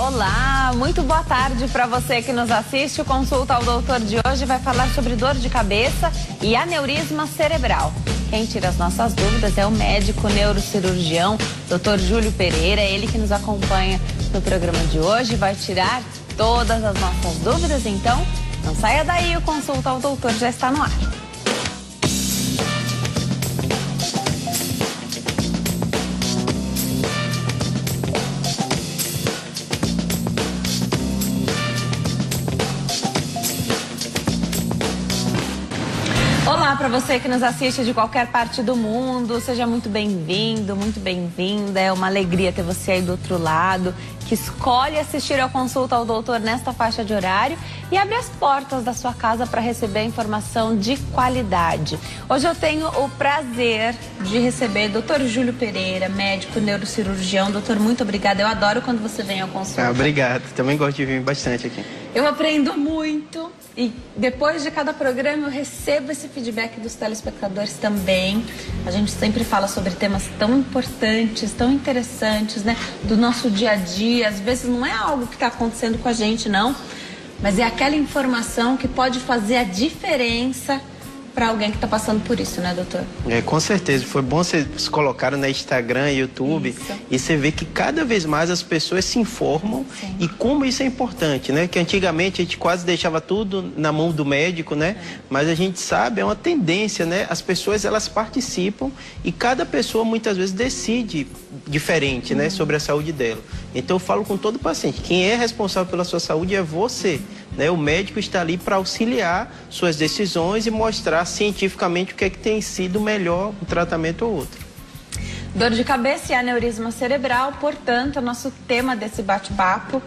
Olá, muito boa tarde para você que nos assiste. O Consulta ao Doutor de hoje vai falar sobre dor de cabeça e aneurisma cerebral. Quem tira as nossas dúvidas é o médico neurocirurgião, Dr. Júlio Pereira. É ele que nos acompanha no programa de hoje, vai tirar todas as nossas dúvidas. Então, não saia daí, o Consulta ao Doutor já está no ar. Olá para você que nos assiste de qualquer parte do mundo, seja muito bem-vindo, muito bem-vinda. É uma alegria ter você aí do outro lado, que escolhe assistir ao Consulta ao Doutor nesta faixa de horário e abre as portas da sua casa para receber informação de qualidade. Hoje eu tenho o prazer de receber o Dr. Júlio Pereira, médico neurocirurgião. Doutor, muito obrigada. Eu adoro quando você vem ao consulta. Obrigado. Também gosto de vir bastante aqui. Eu aprendo muito e depois de cada programa eu recebo esse feedback dos telespectadores também. A gente sempre fala sobre temas tão importantes, tão interessantes, né? Do nosso dia a dia. Às vezes não é algo que está acontecendo com a gente, não. Mas é aquela informação que pode fazer a diferença para alguém que está passando por isso, né, doutor? Com certeza. Foi bom vocês colocaram no Instagram e YouTube. Isso. E você vê que cada vez mais as pessoas se informam. Sim. E como isso é importante, né? Que antigamente a gente quase deixava tudo na mão do médico, né? Mas a gente sabe, é uma tendência, né? As pessoas, elas participam e cada pessoa muitas vezes decide diferente, né? Sobre a saúde dela. Então eu falo com todo paciente, quem é responsável pela sua saúde é você, né? O médico está ali para auxiliar suas decisões e mostrar cientificamente o que é que tem sido melhor, um tratamento ou outro. Dor de cabeça e aneurisma cerebral, portanto, é o nosso tema desse bate-papo.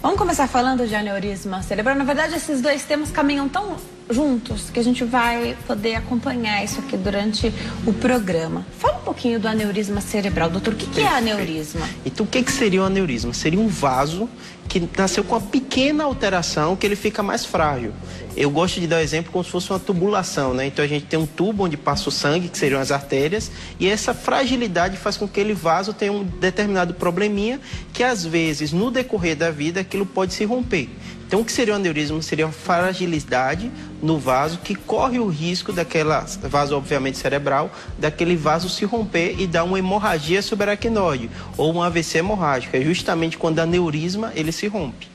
Vamos começar falando de aneurisma cerebral. Na verdade, esses dois temas caminham tão juntos que a gente vai poder acompanhar isso aqui durante o programa. Fala um pouquinho do aneurisma cerebral, doutor. O que é aneurisma? Então, o que seria um aneurisma? Seria um vaso que nasceu com uma pequena alteração que ele fica mais frágil. Eu gosto de dar o exemplo como se fosse uma tubulação, né? Então a gente tem um tubo onde passa o sangue, que seriam as artérias, e essa fragilidade faz com que aquele vaso tenha um determinado probleminha que às vezes no decorrer da vida aquilo pode se romper. Então o que seria um aneurisma? Seria uma fragilidade no vaso que corre o risco daquela vaso obviamente cerebral, daquele vaso se romper e dar uma hemorragia subaracnoide ou um AVC hemorrágico. É justamente quando o aneurisma ele se rompe.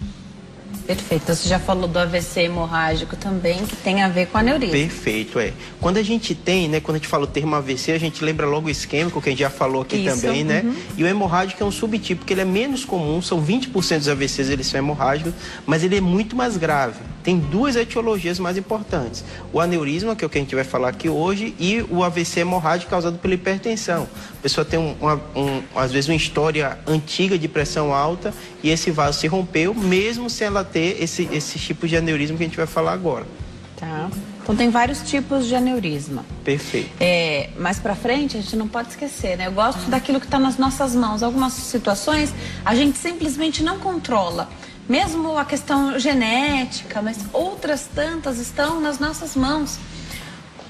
Perfeito. Você já falou do AVC hemorrágico também, que tem a ver com aneurisma. Perfeito, Quando a gente tem, né, quando a gente fala o termo AVC, a gente lembra logo o isquêmico, que a gente já falou aqui também, né? E o hemorrágico é um subtipo, que ele é menos comum, são 20% dos AVCs, eles são hemorrágicos, mas ele é muito mais grave. Tem duas etiologias mais importantes. O aneurisma, que é o que a gente vai falar aqui hoje, e o AVC hemorrágico causado pela hipertensão. A pessoa tem, às vezes, uma história antiga de pressão alta e esse vaso se rompeu, mesmo sem ela ter esse tipo de aneurisma que a gente vai falar agora. Tá. Então tem vários tipos de aneurisma. Perfeito. Mais pra frente, a gente não pode esquecer, né? Eu gosto daquilo que está nas nossas mãos. Algumas situações a gente simplesmente não controla. Mesmo a questão genética, mas outras tantas estão nas nossas mãos.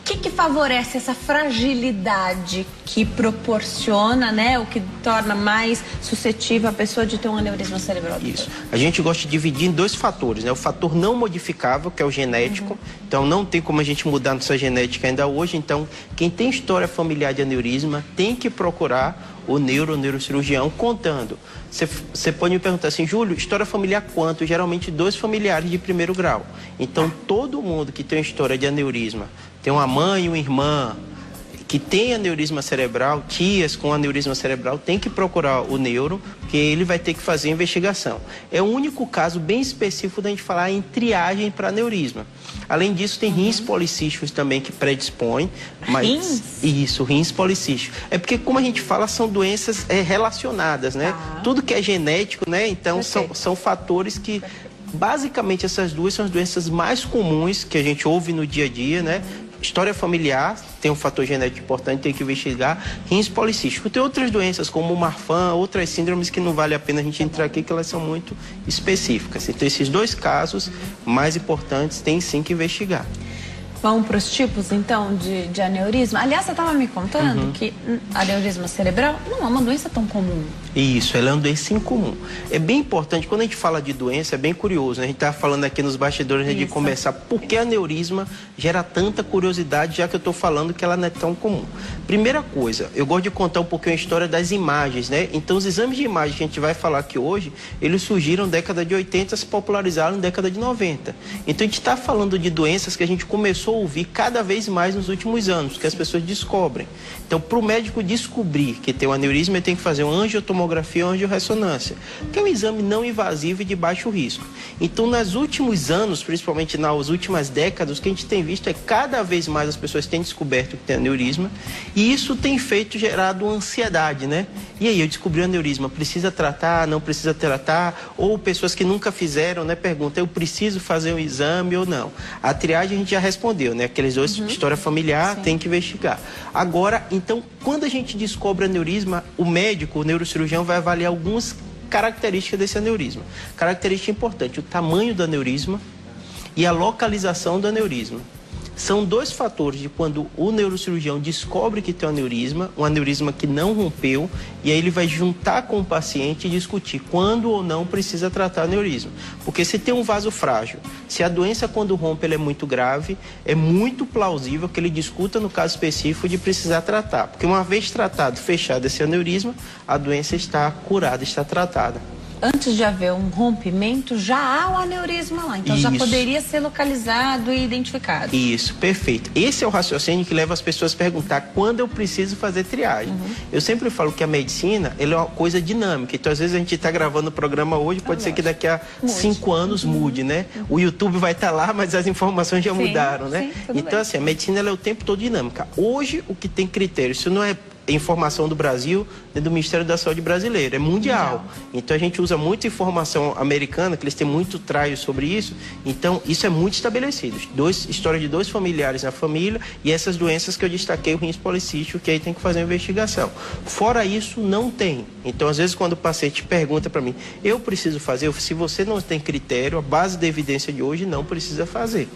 O que favorece essa fragilidade que proporciona, né, o que torna mais suscetível a pessoa de ter um aneurisma cerebral? Isso. A gente gosta de dividir em dois fatores, né? O fator não modificável, que é o genético. Então, não tem como a gente mudar nossa genética ainda hoje. Então, quem tem história familiar de aneurisma tem que procurar o neurocirurgião contando. Você pode me perguntar assim, Júlio, história familiar quanto? Geralmente 2 familiares de primeiro grau. Então, todo mundo que tem história de aneurisma, tem uma mãe e uma irmã que tem aneurisma cerebral, tias com aneurisma cerebral, tem que procurar o neuro, porque ele vai ter que fazer a investigação. É o único caso bem específico da gente falar em triagem para aneurisma. Além disso, tem rins policísticos também que predispõem. Rins? Isso, rins policísticos. É porque, como a gente fala, são doenças relacionadas, né? Tudo que é genético, né? Então, são fatores que... Basicamente, essas duas são as doenças mais comuns que a gente ouve no dia a dia, né? História familiar, tem um fator genético importante, tem que investigar. Rins policísticos. Tem outras doenças, como o Marfan, outras síndromes que não vale a pena a gente entrar aqui, que elas são muito específicas. Então, esses dois casos mais importantes tem sim que investigar. Vamos para os tipos, então, de aneurisma. Aliás, você estava me contando que aneurisma cerebral não é uma doença tão comum. Isso, ela é uma doença incomum. É bem importante, quando a gente fala de doença, é bem curioso, né? A gente está falando aqui nos bastidores antes de começar, por que aneurisma gera tanta curiosidade, já que eu estou falando que ela não é tão comum. Primeira coisa, eu gosto de contar um pouquinho a história das imagens, né? Então, os exames de imagem que a gente vai falar aqui hoje, eles surgiram na década de 80, se popularizaram na década de 90. Então, a gente está falando de doenças que a gente começou a ouvir cada vez mais nos últimos anos, que as pessoas descobrem. Então, para o médico descobrir que tem um aneurisma, ele tem que fazer uma angiotomografia ou angiorressonância, que é um exame não invasivo e de baixo risco. Então, nos últimos anos, principalmente nas últimas décadas, o que a gente tem visto é que cada vez mais as pessoas têm descoberto que tem aneurisma, e isso tem gerado ansiedade, né? E aí, eu descobri o aneurisma, precisa tratar, não precisa tratar? Ou pessoas que nunca fizeram, né, perguntam, eu preciso fazer um exame ou não? A triagem a gente já respondeu, né? Aqueles dois, história familiar, tem que investigar. Agora, então, quando a gente descobre aneurisma, o médico, o neurocirurgião, vai avaliar algumas características desse aneurisma. Característica importante, o tamanho do aneurisma e a localização do aneurisma. São dois fatores de quando o neurocirurgião descobre que tem um aneurisma que não rompeu, e aí ele vai juntar com o paciente e discutir quando ou não precisa tratar o aneurisma. Porque se tem um vaso frágil, se a doença quando rompe ela é muito grave, é muito plausível que ele discuta no caso específico de precisar tratar. Porque uma vez tratado, fechado esse aneurisma, a doença está curada, está tratada. Antes de haver um rompimento, já há o aneurisma lá. Então, já poderia ser localizado e identificado. Isso, perfeito. Esse é o raciocínio que leva as pessoas a perguntar quando eu preciso fazer triagem. Eu sempre falo que a medicina, ela é uma coisa dinâmica. Então, às vezes, a gente está gravando o programa hoje, pode ser que daqui a 5 anos mude, né? O YouTube vai estar lá, mas as informações já mudaram, né? Então, assim, a medicina ela é o tempo todo dinâmica. Hoje, o que tem critério, isso não é informação do Brasil, do Ministério da Saúde brasileiro, é mundial. Então a gente usa muita informação americana, que eles têm muito trial sobre isso, então isso é muito estabelecido. História de 2 familiares na família e essas doenças que eu destaquei, o rins policístico, que aí tem que fazer uma investigação. Fora isso, não tem. Então às vezes quando o paciente pergunta para mim, eu preciso fazer? Se você não tem critério, a base da evidência de hoje não precisa fazer.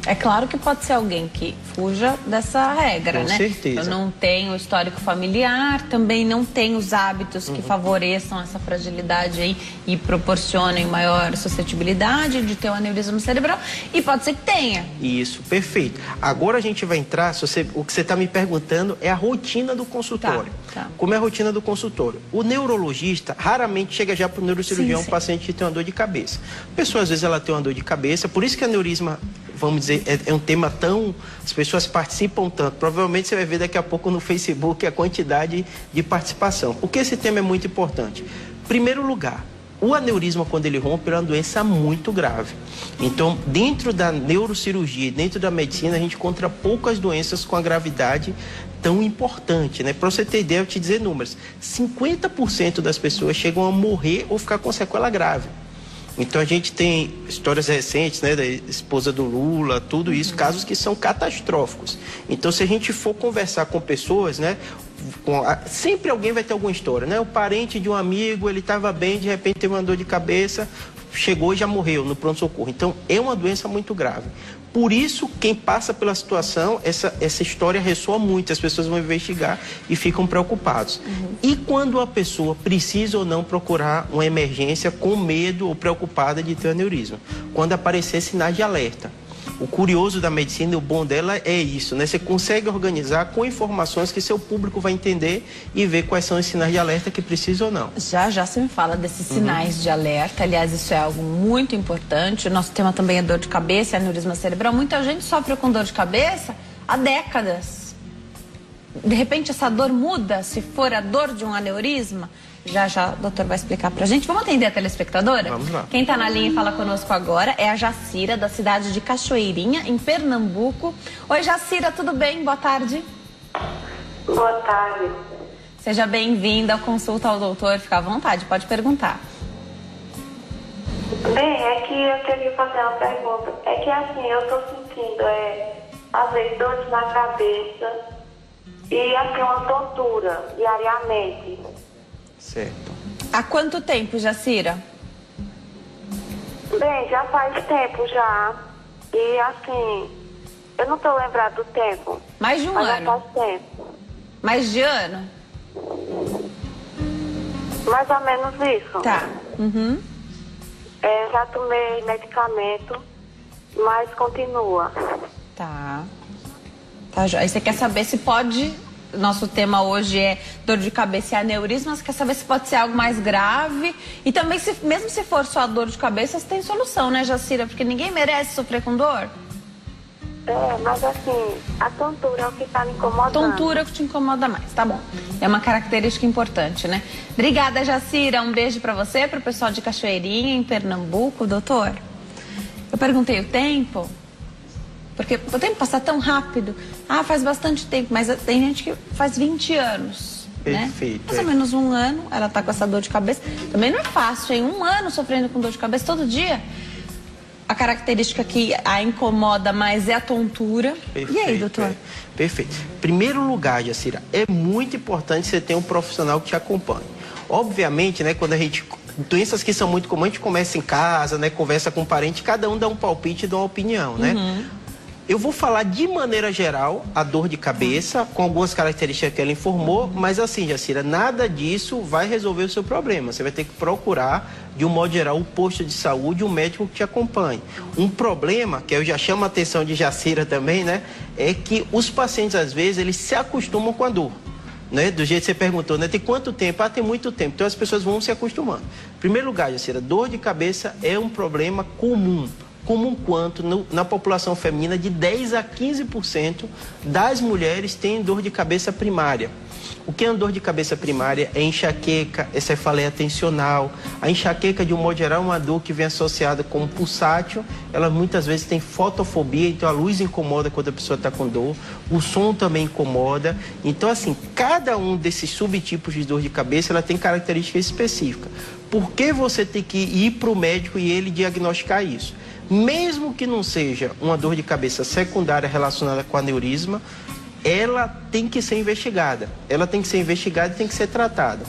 É claro que pode ser alguém que fuja dessa regra, né? Com certeza. Eu não tenho histórico familiar, também não tenho os hábitos que favoreçam essa fragilidade aí e proporcionem maior suscetibilidade de ter um aneurisma cerebral, e pode ser que tenha. Isso, perfeito. Agora a gente vai entrar, o que você está me perguntando é a rotina do consultório. Como é a rotina do consultório? O neurologista raramente chega já para o neurocirurgião, um paciente que tem uma dor de cabeça. A pessoa, às vezes, ela tem uma dor de cabeça, por isso que aneurisma, vamos dizer, é um tema tão... As pessoas participam tanto. Provavelmente você vai ver daqui a pouco no Facebook a quantidade de participação. Porque esse tema é muito importante. Primeiro lugar, o aneurisma, quando ele rompe, é uma doença muito grave. Então, dentro da neurocirurgia, dentro da medicina, a gente encontra poucas doenças com a gravidade tão importante, né? Para você ter ideia, eu te dizer números. 50% das pessoas chegam a morrer ou ficar com sequela grave. Então a gente tem histórias recentes, né, da esposa do Lula, tudo isso, casos que são catastróficos. Então se a gente for conversar com pessoas, né, sempre alguém vai ter alguma história, né? O parente de um amigo, ele estava bem, de repente teve uma dor de cabeça, chegou e já morreu no pronto-socorro. Então é uma doença muito grave. Por isso, quem passa pela situação, essa história ressoa muito, as pessoas vão investigar e ficam preocupados. E quando a pessoa precisa ou não procurar uma emergência com medo ou preocupada de ter aneurisma? Quando aparecer sinais de alerta. O curioso da medicina, o bom dela é isso, né? Você consegue organizar com informações que seu público vai entender e ver quais são os sinais de alerta que precisa ou não. Já você me fala desses sinais de alerta. Aliás, isso é algo muito importante. O nosso tema também é dor de cabeça e aneurisma cerebral. Muita gente sofre com dor de cabeça há décadas. De repente essa dor muda, se for a dor de um aneurisma. Já o doutor vai explicar pra gente. Vamos atender a telespectadora? Vamos lá. Quem tá na linha e fala conosco agora é a Jacira, da cidade de Cachoeirinha, em Pernambuco. Oi, Jacira, tudo bem? Boa tarde. Boa tarde. Seja bem-vinda ao Consulta ao Doutor. Fica à vontade, pode perguntar. Bem, é que eu queria fazer uma pergunta. É que assim, eu tô sentindo, às vezes, dores na cabeça e assim, uma tontura diariamente. Certo. Há quanto tempo, Jacira? Bem, já faz tempo já. E assim, eu não tô lembrada do tempo. Mais de um mas ano? Já faz tempo. Mais de ano? Mais ou menos isso. Tá. Uhum. Já tomei medicamento, mas continua. Tá. Aí você quer saber se pode... Nosso tema hoje é dor de cabeça e aneurisma. Você quer saber se pode ser algo mais grave? E também, mesmo se for só dor de cabeça, você tem solução, né, Jacira? Porque ninguém merece sofrer com dor. Mas assim, a tontura é o que tá me incomodando. Tontura é o que te incomoda mais, tá bom. É uma característica importante, né? Obrigada, Jacira. Um beijo pra você, pro pessoal de Cachoeirinha, em Pernambuco. Doutor, eu perguntei o tempo... Porque o tempo passa tão rápido. Faz bastante tempo, mas tem gente que faz 20 anos. Perfeito. Né? Mais ou menos um ano, ela tá com essa dor de cabeça. Também não é fácil, hein? Um ano sofrendo com dor de cabeça todo dia. A característica que a incomoda mais é a tontura. Perfeito, e aí, doutor? Perfeito. Primeiro lugar, Jacira, é muito importante você ter um profissional que te acompanhe. Obviamente, né, quando a gente... Doenças que são muito comuns, a gente começa em casa, né, conversa com um parente, cada um dá um palpite e dá uma opinião, né? Eu vou falar de maneira geral a dor de cabeça, com algumas características que ela informou, mas assim, Jacira, nada disso vai resolver o seu problema. Você vai ter que procurar, de um modo geral, um posto de saúde, um médico que te acompanhe. Um problema, que eu já chamo a atenção de Jacira também, né, é que os pacientes, às vezes, eles se acostumam com a dor. Né? Do jeito que você perguntou, né? Tem quanto tempo? Tem muito tempo. Então as pessoas vão se acostumando. Em primeiro lugar, Jacira, dor de cabeça é um problema comum. Comum quanto na população feminina, de 10 a 15% das mulheres têm dor de cabeça primária. O que é uma dor de cabeça primária? É enxaqueca, é cefaleia tensional. A enxaqueca, de um modo geral, é uma dor que vem associada com pulsátil. Ela muitas vezes tem fotofobia, então a luz incomoda quando a pessoa está com dor. O som também incomoda. Então, assim, cada um desses subtipos de dor de cabeça, ela tem característica específica. Por que você tem que ir para o médico e ele diagnosticar isso? Mesmo que não seja uma dor de cabeça secundária relacionada com aneurisma, ela tem que ser investigada. Ela tem que ser investigada e tem que ser tratada.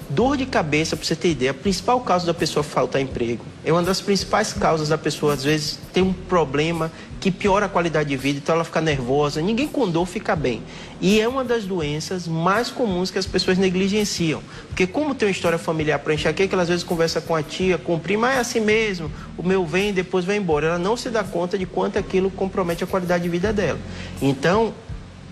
Dor de cabeça, para você ter ideia, a principal causa da pessoa faltar emprego. É uma das principais causas da pessoa, às vezes, ter um problema que piora a qualidade de vida, então ela fica nervosa. Ninguém com dor fica bem. E é uma das doenças mais comuns que as pessoas negligenciam. Porque como tem uma história familiar para enxaqueca, ela às vezes conversa com a tia, com o primo, é assim mesmo, o meu vem e depois vai embora. Ela não se dá conta de quanto aquilo compromete a qualidade de vida dela. Então,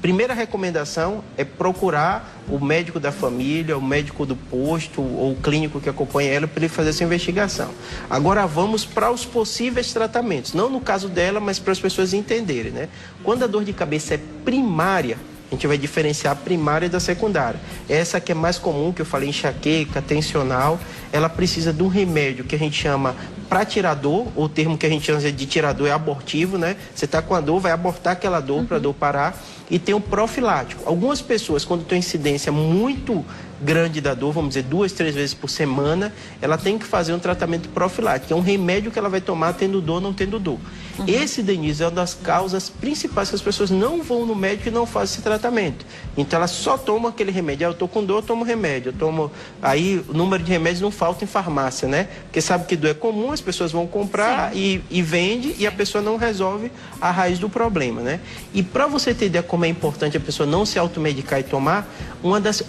primeira recomendação é procurar o médico da família, o médico do posto ou o clínico que acompanha ela para ele fazer essa investigação. Agora vamos para os possíveis tratamentos, não no caso dela, mas para as pessoas entenderem, né? Quando a dor de cabeça é primária, a gente vai diferenciar a primária da secundária. Essa que é mais comum, que eu falei, enxaqueca, tensional, ela precisa de um remédio que a gente chama para tirar dor, o termo que a gente chama de tirador é abortivo, né? Você está com a dor, vai abortar aquela dor para a dor parar. E tem um profilático. Algumas pessoas, quando tem incidência muito grande da dor, vamos dizer 2, 3 vezes por semana, ela tem que fazer um tratamento profilático. É um remédio que ela vai tomar tendo dor ou não tendo dor. Esse, Denise, é uma das causas principais que as pessoas não vão no médico e não fazem esse tratamento. Então, ela só toma aquele remédio. Eu estou com dor, eu tomo remédio. Eu tomo... Aí, o número de remédios não falta em farmácia, né? Porque sabe que dor é comum, as pessoas vão comprar e vende e a pessoa não resolve a raiz do problema, né? E para você ter ideia como é importante a pessoa não se automedicar e tomar,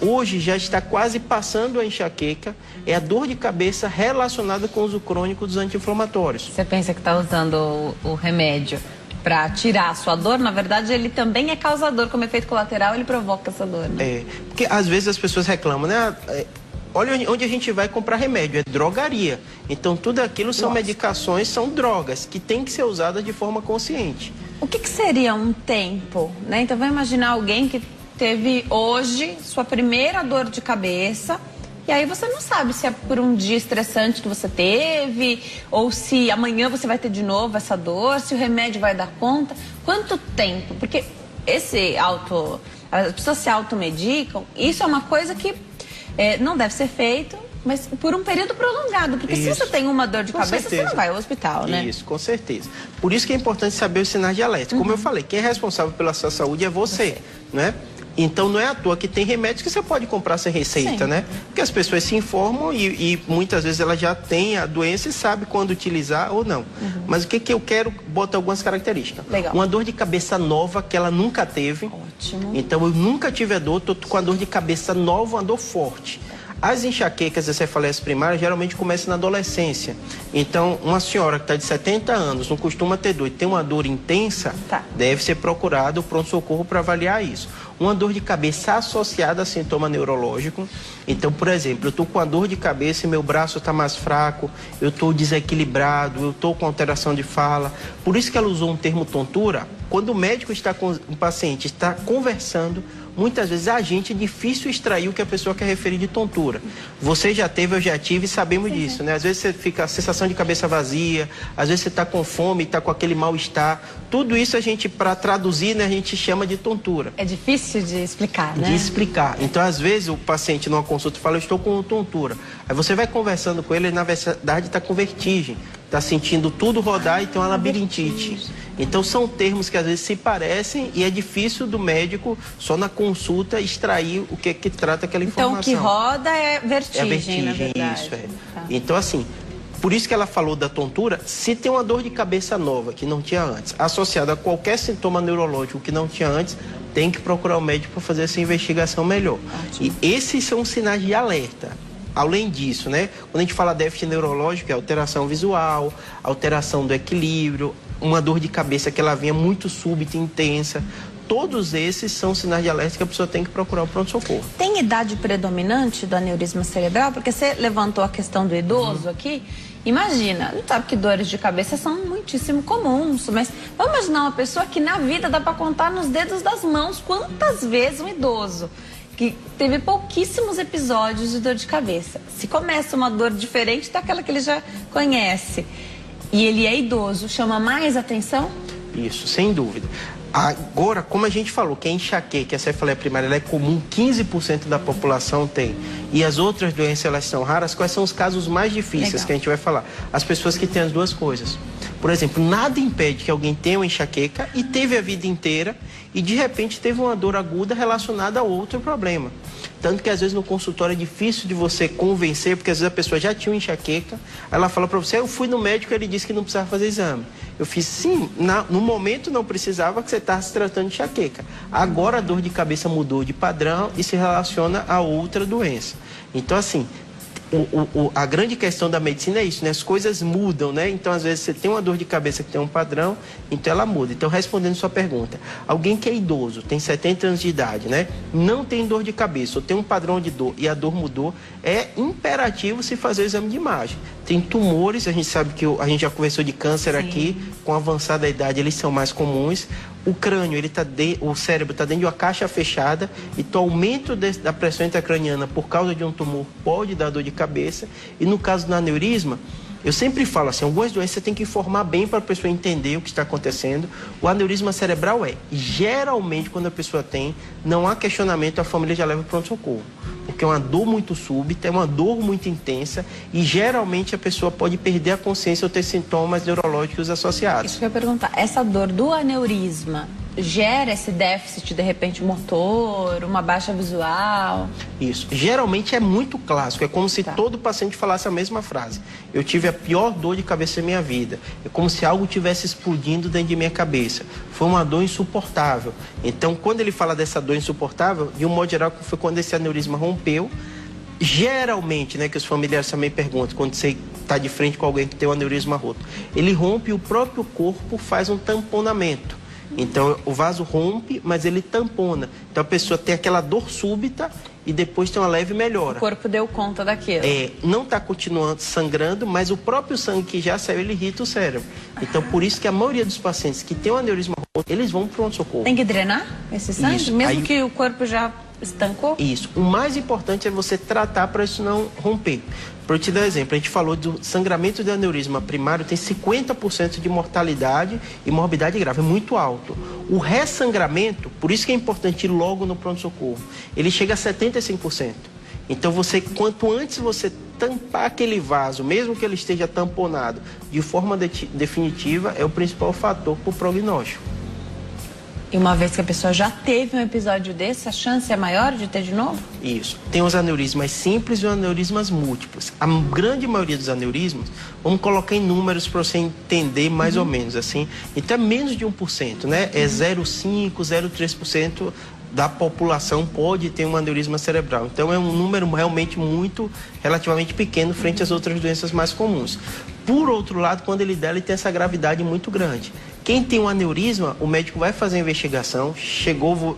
hoje já está quase passando a enxaqueca, é a dor de cabeça relacionada com o uso crônico dos anti-inflamatórios. Você pensa que está usando o remédio para tirar a sua dor, na verdade ele também é causador, como efeito colateral ele provoca essa dor, né? Porque às vezes as pessoas reclamam, né? Olha onde a gente vai comprar remédio, é drogaria. Então tudo aquilo são medicações, são drogas que tem que ser usadas de forma consciente. O que seria um tempo, né? Então vamos imaginar alguém que teve hoje sua primeira dor de cabeça e aí você não sabe se é por um dia estressante que você teve ou se amanhã você vai ter de novo essa dor, se o remédio vai dar conta. Quanto tempo? Porque as pessoas se automedicam, isso é uma coisa que não deve ser feito, mas por um período prolongado, porque se você tem uma dor de cabeça, você não vai ao hospital, né? Isso, com certeza. Por isso que é importante saber os sinais de alerta. Como eu falei, quem é responsável pela sua saúde é você, né? Então não é à toa que tem remédios que você pode comprar sem receita, né? Porque as pessoas se informam e muitas vezes ela já tem a doença e sabe quando utilizar ou não. Mas o que eu quero botar algumas características. Legal. Uma dor de cabeça nova que ela nunca teve. Ótimo. Então eu nunca tive a dor, tô com a dor de cabeça nova, uma dor forte. As enxaquecas e cefaleas primárias geralmente começam na adolescência. Então, uma senhora que está de 70 anos, não costuma ter dor e tem uma dor intensa, deve ser procurado o pronto-socorro para avaliar isso. Uma dor de cabeça associada a sintoma neurológico. Então, por exemplo, eu estou com a dor de cabeça e meu braço está mais fraco, eu estou desequilibrado, eu estou com alteração de fala. Por isso que ela usou um termo tontura. Quando o médico está com o paciente, está conversando, muitas vezes a gente é difícil extrair o que a pessoa quer referir de tontura. Você já teve, eu já tive e sabemos disso, né? Às vezes você fica a sensação de cabeça vazia, às vezes você está com fome, está com aquele mal-estar. Tudo isso a gente, para traduzir, né, a gente chama de tontura. É difícil de explicar, né? De explicar. Então, às vezes, o paciente numa consulta fala, eu estou com tontura. Aí você vai conversando com ele, ele na verdade está com vertigem. Está sentindo tudo rodar e tem uma labirintite. Então, são termos que às vezes se parecem e é difícil do médico, só na consulta, extrair o que é que trata aquela informação. Então, o que roda é vertigem, é vertigem, na verdade. Isso, é. Tá. Então, assim, por isso que ela falou da tontura, se tem uma dor de cabeça nova, que não tinha antes, associada a qualquer sintoma neurológico que não tinha antes, tem que procurar o médico para fazer essa investigação melhor. Ótimo. E esses são sinais de alerta. Além disso, né, quando a gente fala déficit neurológico, é alteração visual, alteração do equilíbrio, uma dor de cabeça que ela vinha muito súbita e intensa. Todos esses são sinais de alerta que a pessoa tem que procurar o pronto-socorro. Tem idade predominante do aneurisma cerebral? Porque você levantou a questão do idoso aqui. Imagina, não sabe que dores de cabeça são muitíssimo comuns, mas vamos imaginar uma pessoa que na vida dá para contar nos dedos das mãos quantas vezes um idoso que teve pouquíssimos episódios de dor de cabeça. Se começa uma dor diferente daquela que ele já conhece e ele é idoso, chama mais atenção? Isso, sem dúvida. Agora, como a gente falou, que a enxaqueca, que a cefaleia primária, ela é comum, 15% da população tem, e as outras doenças, elas são raras, quais são os casos mais difíceis que a gente vai falar? As pessoas que têm as duas coisas. Por exemplo, nada impede que alguém tenha uma enxaqueca e teve a vida inteira e de repente teve uma dor aguda relacionada a outro problema. Tanto que às vezes no consultório é difícil de você convencer, porque às vezes a pessoa já tinha uma enxaqueca, ela fala para você, eu fui no médico e ele disse que não precisava fazer exame. Eu fiz, sim, no momento não precisava, que você estava se tratando de enxaqueca. Agora a dor de cabeça mudou de padrão e se relaciona a outra doença. Então, assim, a grande questão da medicina é isso, né? As coisas mudam, né? Então, às vezes, você tem uma dor de cabeça que tem um padrão, então ela muda. Então, respondendo sua pergunta, alguém que é idoso, tem 70 anos de idade, né? Não tem dor de cabeça, ou tem um padrão de dor e a dor mudou, é imperativo se fazer o exame de imagem. Tem tumores, a gente sabe que a gente já conversou de câncer aqui, com avançada idade eles são mais comuns. O crânio, o cérebro está dentro de uma caixa fechada, então o aumento da pressão intracraniana por causa de um tumor pode dar dor de cabeça. E no caso do aneurisma, eu sempre falo assim, algumas doenças você tem que informar bem para a pessoa entender o que está acontecendo. O aneurisma cerebral geralmente quando a pessoa tem, não há questionamento, a família já leva para o pronto-socorro. Porque é uma dor muito súbita, é uma dor muito intensa e geralmente a pessoa pode perder a consciência ou ter sintomas neurológicos associados. Isso que eu ia perguntar, essa dor do aneurisma gera esse déficit, de repente, motor, uma baixa visual? Isso. Geralmente é muito clássico. É como se todo paciente falasse a mesma frase. Eu tive a pior dor de cabeça da minha vida. É como se algo estivesse explodindo dentro de minha cabeça. Foi uma dor insuportável. Então, quando ele fala dessa dor insuportável, de um modo geral, foi quando esse aneurisma rompeu. Geralmente, né, que os familiares também perguntam, quando você está de frente com alguém que tem um aneurisma roto, ele rompe e o próprio corpo faz um tamponamento. Então, o vaso rompe, mas ele tampona. Então, a pessoa tem aquela dor súbita e depois tem uma leve melhora. O corpo deu conta daquilo. Não está continuando sangrando, mas o próprio sangue que já saiu, ele irrita o cérebro. Então, por isso que a maioria dos pacientes que tem um aneurisma roto, eles vão para o pronto-socorro. Tem que drenar esse sangue? Isso. Mesmo que o corpo já estancou? Isso. O mais importante é você tratar para isso não romper. Para eu te dar um exemplo, a gente falou do sangramento de aneurisma primário, tem 50% de mortalidade e morbidade grave, é muito alto. O ressangramento, por isso que é importante ir logo no pronto-socorro, ele chega a 75%. Então, quanto antes você tampar aquele vaso, mesmo que ele esteja tamponado, de forma definitiva, é o principal fator para o prognóstico. E uma vez que a pessoa já teve um episódio desse, a chance é maior de ter de novo? Isso. Tem os aneurismas simples e os aneurismas múltiplos. A grande maioria dos aneurismas, vamos colocar em números para você entender mais ou menos assim. Então é menos de 1%, né? É 0,5%, 0,3% da população pode ter um aneurisma cerebral. Então é um número realmente relativamente pequeno frente às outras doenças mais comuns. Por outro lado, quando ele der, ele tem essa gravidade muito grande. Quem tem um aneurisma, o médico vai fazer a investigação,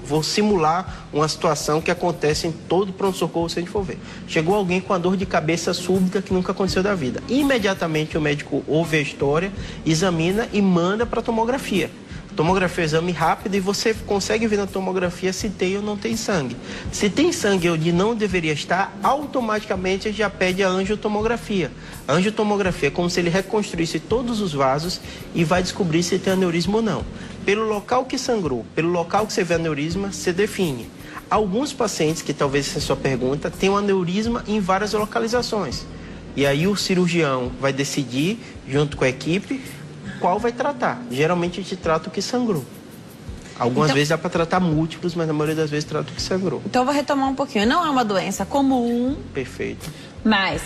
vou simular uma situação que acontece em todo pronto-socorro, se a gente for ver. Chegou alguém com a dor de cabeça súbita que nunca aconteceu da vida. Imediatamente o médico ouve a história, examina e manda para a tomografia. Tomografia é um exame rápido e você consegue ver na tomografia se tem ou não tem sangue. Se tem sangue onde não deveria estar, automaticamente já pede a angiotomografia. A angiotomografia é como se ele reconstruísse todos os vasos e vai descobrir se tem aneurisma ou não. Pelo local que sangrou, pelo local que você vê aneurisma, você define. Alguns pacientes, que talvez essa é a sua pergunta, têm um aneurisma em várias localizações. E aí o cirurgião vai decidir, junto com a equipe, qual vai tratar. Geralmente a gente trata o que sangrou. Algumas vezes dá para tratar múltiplos, mas na maioria das vezes trata o que sangrou. Então eu vou retomar um pouquinho. Não é uma doença comum. Perfeito. Mas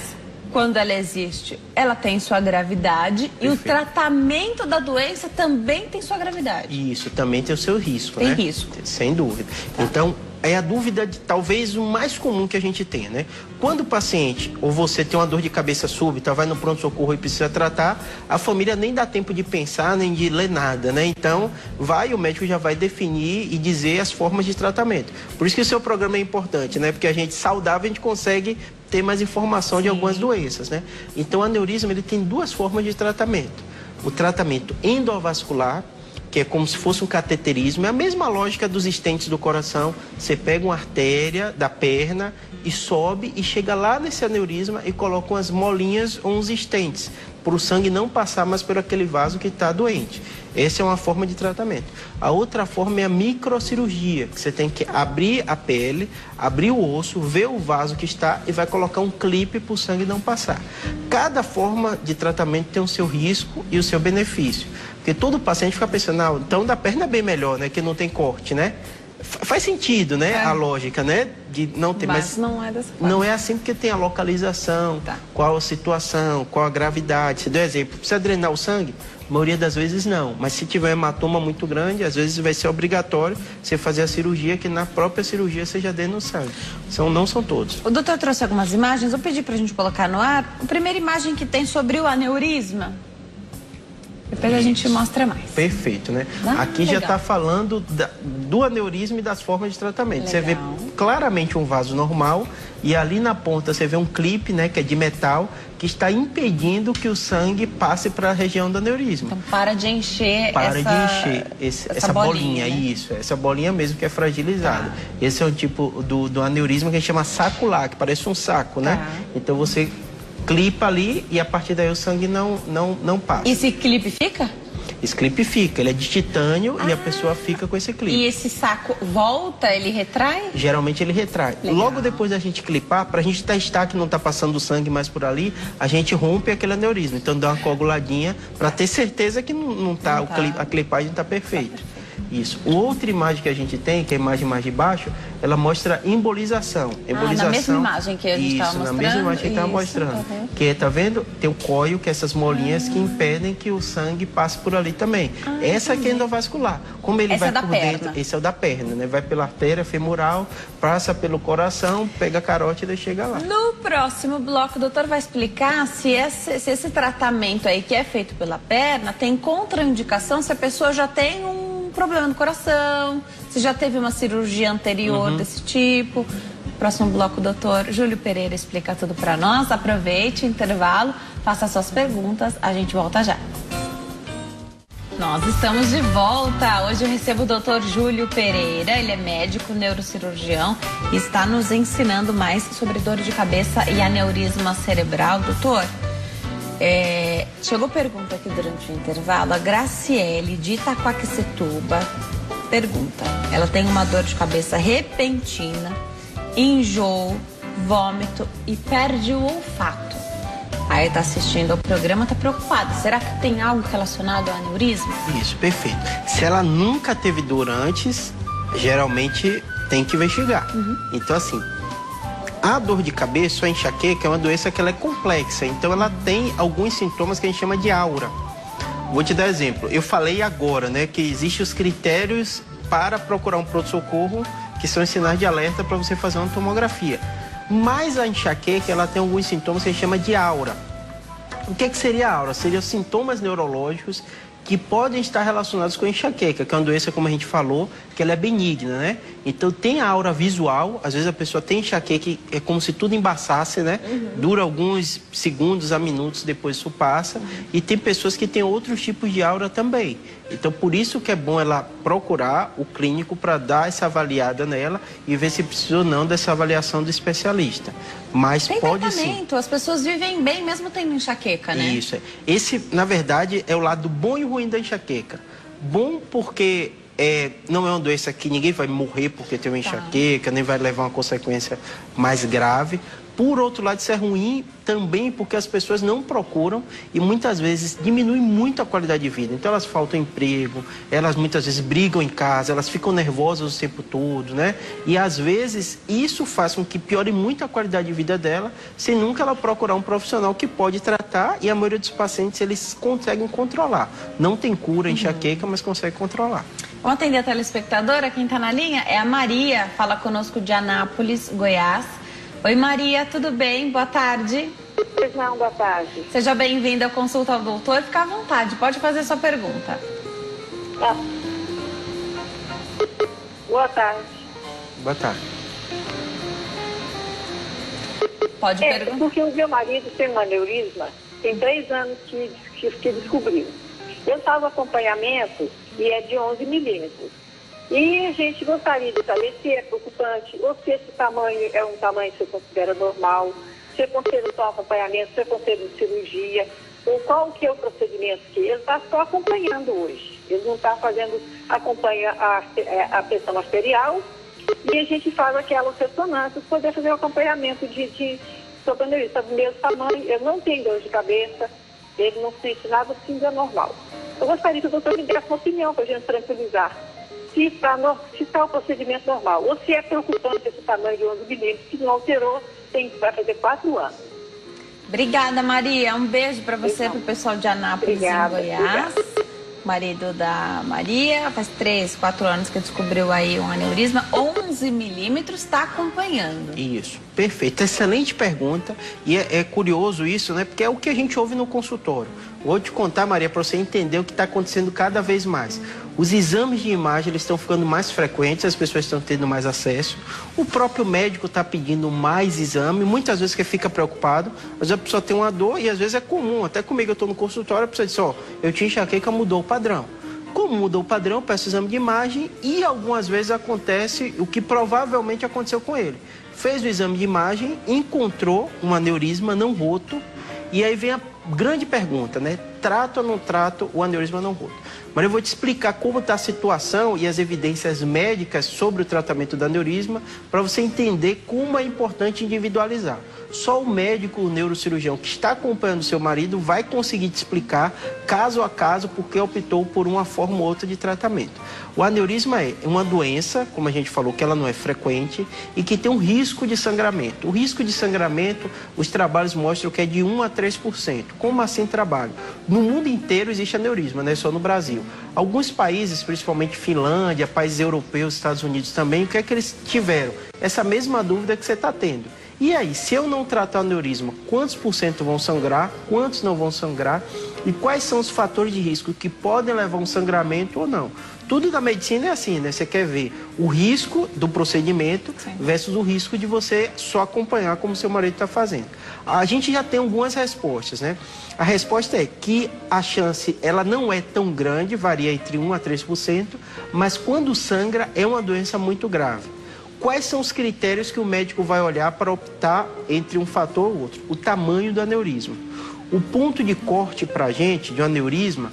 quando ela existe, ela tem sua gravidade. Perfeito. E o tratamento da doença também tem sua gravidade. Isso, também tem o seu risco, tem né? Tem risco. Sem dúvida. Tá. Então, é a dúvida talvez o mais comum que a gente tenha, né? Quando o paciente ou você tem uma dor de cabeça súbita, vai no pronto-socorro e precisa tratar, a família nem dá tempo de pensar, nem de ler nada, né? Então, o médico já vai definir e dizer as formas de tratamento. Por isso que o seu programa é importante, né? Porque a gente saudável, a gente consegue ter mais informação de algumas doenças, né? Então, o aneurisma, ele tem duas formas de tratamento. O tratamento endovascular, que é como se fosse um cateterismo, é a mesma lógica dos estentes do coração. Você pega uma artéria da perna e sobe e chega lá nesse aneurisma e coloca umas molinhas ou uns estentes, para o sangue não passar mais por aquele vaso que está doente. Essa é uma forma de tratamento. A outra forma é a microcirurgia, que você tem que abrir a pele, abrir o osso, ver o vaso que está e vai colocar um clipe para o sangue não passar. Cada forma de tratamento tem o seu risco e o seu benefício. Porque todo paciente fica pensando, não, então da perna é bem melhor, né? Que não tem corte, né? Faz sentido, né? A lógica, né? De não ter, mas não é dessa forma. Não é assim porque tem a localização, qual a situação, qual a gravidade. Você deu exemplo, precisa drenar o sangue? A maioria das vezes não, mas se tiver um hematoma muito grande, às vezes vai ser obrigatório você fazer a cirurgia, que na própria cirurgia você já drena o sangue. Não são todos. O doutor trouxe algumas imagens, eu pedi pra gente colocar no ar. A primeira imagem que tem sobre o aneurisma. Depois a gente mostra mais. Perfeito, né? Aqui já está falando do aneurisma e das formas de tratamento. Legal. Você vê claramente um vaso normal e ali na ponta você vê um clipe, né, que é de metal, que está impedindo que o sangue passe para a região do aneurisma. Então para de encher essa bolinha, né? Isso, essa bolinha mesmo que é fragilizada. Esse é um tipo do aneurisma que a gente chama sacular, que parece um saco, né? Então você clipa ali e a partir daí o sangue não passa. E esse clipe fica? Esse clipe fica, ele é de titânio e a pessoa fica com esse clipe. E esse saco volta, ele retrai? Geralmente ele retrai. Legal. Logo depois da gente clipar, pra gente testar que não tá passando sangue mais por ali, a gente rompe aquele aneurisma. Então dá uma coaguladinha pra ter certeza que a clipagem tá perfeita. Isso. Outra imagem que a gente tem, que é a imagem mais de baixo, ela mostra embolização. Na mesma imagem que a gente estava mostrando? Na mesma imagem que a gente estava mostrando. Que tá vendo? Tem o cóio, que é essas molinhas que impedem que o sangue passe por ali também. Essa aqui é endovascular. Como ele vai por dentro, esse é o da perna, né? Vai pela artéria femoral, passa pelo coração, pega a carótida e chega lá. No próximo bloco, o doutor vai explicar se esse tratamento aí que é feito pela perna tem contraindicação se a pessoa já tem um problema no coração, se já teve uma cirurgia anterior desse tipo. Próximo bloco, o doutor Júlio Pereira explica tudo para nós. Aproveite o intervalo, faça suas perguntas, a gente volta já. Nós estamos de volta. Hoje eu recebo o doutor Júlio Pereira, ele é médico neurocirurgião e está nos ensinando mais sobre dor de cabeça e aneurisma cerebral. Doutor, chegou pergunta aqui durante o intervalo. A Graciele, de Itaquaquecetuba, pergunta. Ela tem uma dor de cabeça repentina, enjoo, vômito e perde o olfato. Aí tá assistindo ao programa, tá preocupada. Será que tem algo relacionado ao aneurisma? Isso, perfeito. Se ela nunca teve dor antes, geralmente tem que investigar. Então, assim, a dor de cabeça, a enxaqueca, é uma doença que ela é complexa. Então, ela tem alguns sintomas que a gente chama de aura. Vou te dar exemplo. Eu falei agora, né, que existem os critérios para procurar um pronto-socorro que são os sinais de alerta para você fazer uma tomografia. Mas a enxaqueca, ela tem alguns sintomas que a gente chama de aura. O que seria a aura? Seriam sintomas neurológicos que podem estar relacionados com a enxaqueca, que é uma doença, como a gente falou, que ela é benigna, né? Então tem a aura visual, às vezes a pessoa tem enxaqueca e é como se tudo embaçasse, né? Dura alguns segundos a minutos, depois isso passa. E tem pessoas que têm outros tipos de aura também. Então por isso que é bom ela procurar o clínico para dar essa avaliada nela e ver se precisa ou não dessa avaliação do especialista. Mas tem pode tratamento, as pessoas vivem bem mesmo tendo enxaqueca, né? Isso. Esse, na verdade, é o lado bom e ruim da enxaqueca. Bom porque não é uma doença que ninguém vai morrer porque tem uma enxaqueca, nem vai levar uma consequência mais grave. Por outro lado, isso é ruim também porque as pessoas não procuram e muitas vezes diminui muito a qualidade de vida. Então elas faltam emprego, elas muitas vezes brigam em casa, elas ficam nervosas o tempo todo, né? E às vezes isso faz com que piore muito a qualidade de vida dela, sem nunca ela procurar um profissional que pode tratar, e a maioria dos pacientes eles conseguem controlar. Não tem cura, enxaqueca, mas consegue controlar. Vamos atender a telespectadora, quem está na linha é a Maria, fala conosco de Anápolis, Goiás. Oi Maria, tudo bem? Boa tarde. Não, boa tarde. Seja bem-vinda ao Consulta ao Doutor, fica à vontade, pode fazer sua pergunta. Boa tarde. Boa tarde. Pode perguntar. Porque o meu marido tem um aneurisma, tem 3 anos que descobriu. Eu faço acompanhamento e é de 11 milímetros. E a gente gostaria de saber se é preocupante ou se esse tamanho é um tamanho que você considera normal, se considera só acompanhamento, se considera cirurgia, ou qual que é o procedimento que ele está só acompanhando hoje. Ele não está fazendo, acompanha a pressão arterial e a gente faz aquelas ressonâncias para poder fazer o acompanhamento sobre aneurisma do mesmo tamanho. Ele não tem dor de cabeça, ele não sente nada assim de anormal. Eu gostaria que o doutor me desse uma opinião para a gente tranquilizar. Se está o procedimento normal, ou se é preocupante esse tamanho de 11 milímetros, que não alterou, vai fazer 4 anos. Obrigada, Maria. Um beijo para você e para o pessoal de Anápolis, em Goiás. Marido da Maria, faz 3, 4 anos que descobriu aí um aneurisma, 11 milímetros, está acompanhando. Isso, perfeito. Excelente pergunta. E é curioso isso, né? Porque é o que a gente ouve no consultório. Vou te contar, Maria, para você entender o que está acontecendo cada vez mais. Os exames de imagem eles estão ficando mais frequentes, as pessoas estão tendo mais acesso. O próprio médico está pedindo mais exame, muitas vezes que fica preocupado. Às vezes a pessoa tem uma dor e às vezes é comum. Até comigo eu estou no consultório, a pessoa diz, eu tinha enxaqueca, mudou o padrão. Como mudou o padrão, eu peço exame de imagem e algumas vezes acontece o que provavelmente aconteceu com ele. Fez o exame de imagem, encontrou um aneurisma não roto e aí vem a grande pergunta, né? Trato ou não trato o aneurisma não roto? Mas eu vou te explicar como está a situação e as evidências médicas sobre o tratamento do aneurisma para você entender como é importante individualizar. Só o médico, o neurocirurgião que está acompanhando o seu marido vai conseguir te explicar caso a caso porque optou por uma forma ou outra de tratamento. O aneurisma é uma doença, como a gente falou, que ela não é frequente e que tem um risco de sangramento. O risco de sangramento, os trabalhos mostram que é de 1 a 3%. Como assim trabalho? No mundo inteiro existe aneurisma, não é só no Brasil. Alguns países, principalmente Finlândia, países europeus, Estados Unidos também, o que é que eles tiveram? Essa mesma dúvida que você está tendo. E aí, se eu não tratar o aneurisma, quantos por cento vão sangrar, quantos não vão sangrar e quais são os fatores de risco que podem levar a um sangramento ou não? Tudo da medicina é assim, né? Você quer ver o risco do procedimento versus o risco de você só acompanhar como seu marido está fazendo. A gente já tem algumas respostas, né? A resposta é que a chance, ela não é tão grande, varia entre 1 a 3%, mas quando sangra é uma doença muito grave. Quais são os critérios que o médico vai olhar para optar entre um fator ou outro? O tamanho do aneurisma. O ponto de corte para a gente, de um aneurisma,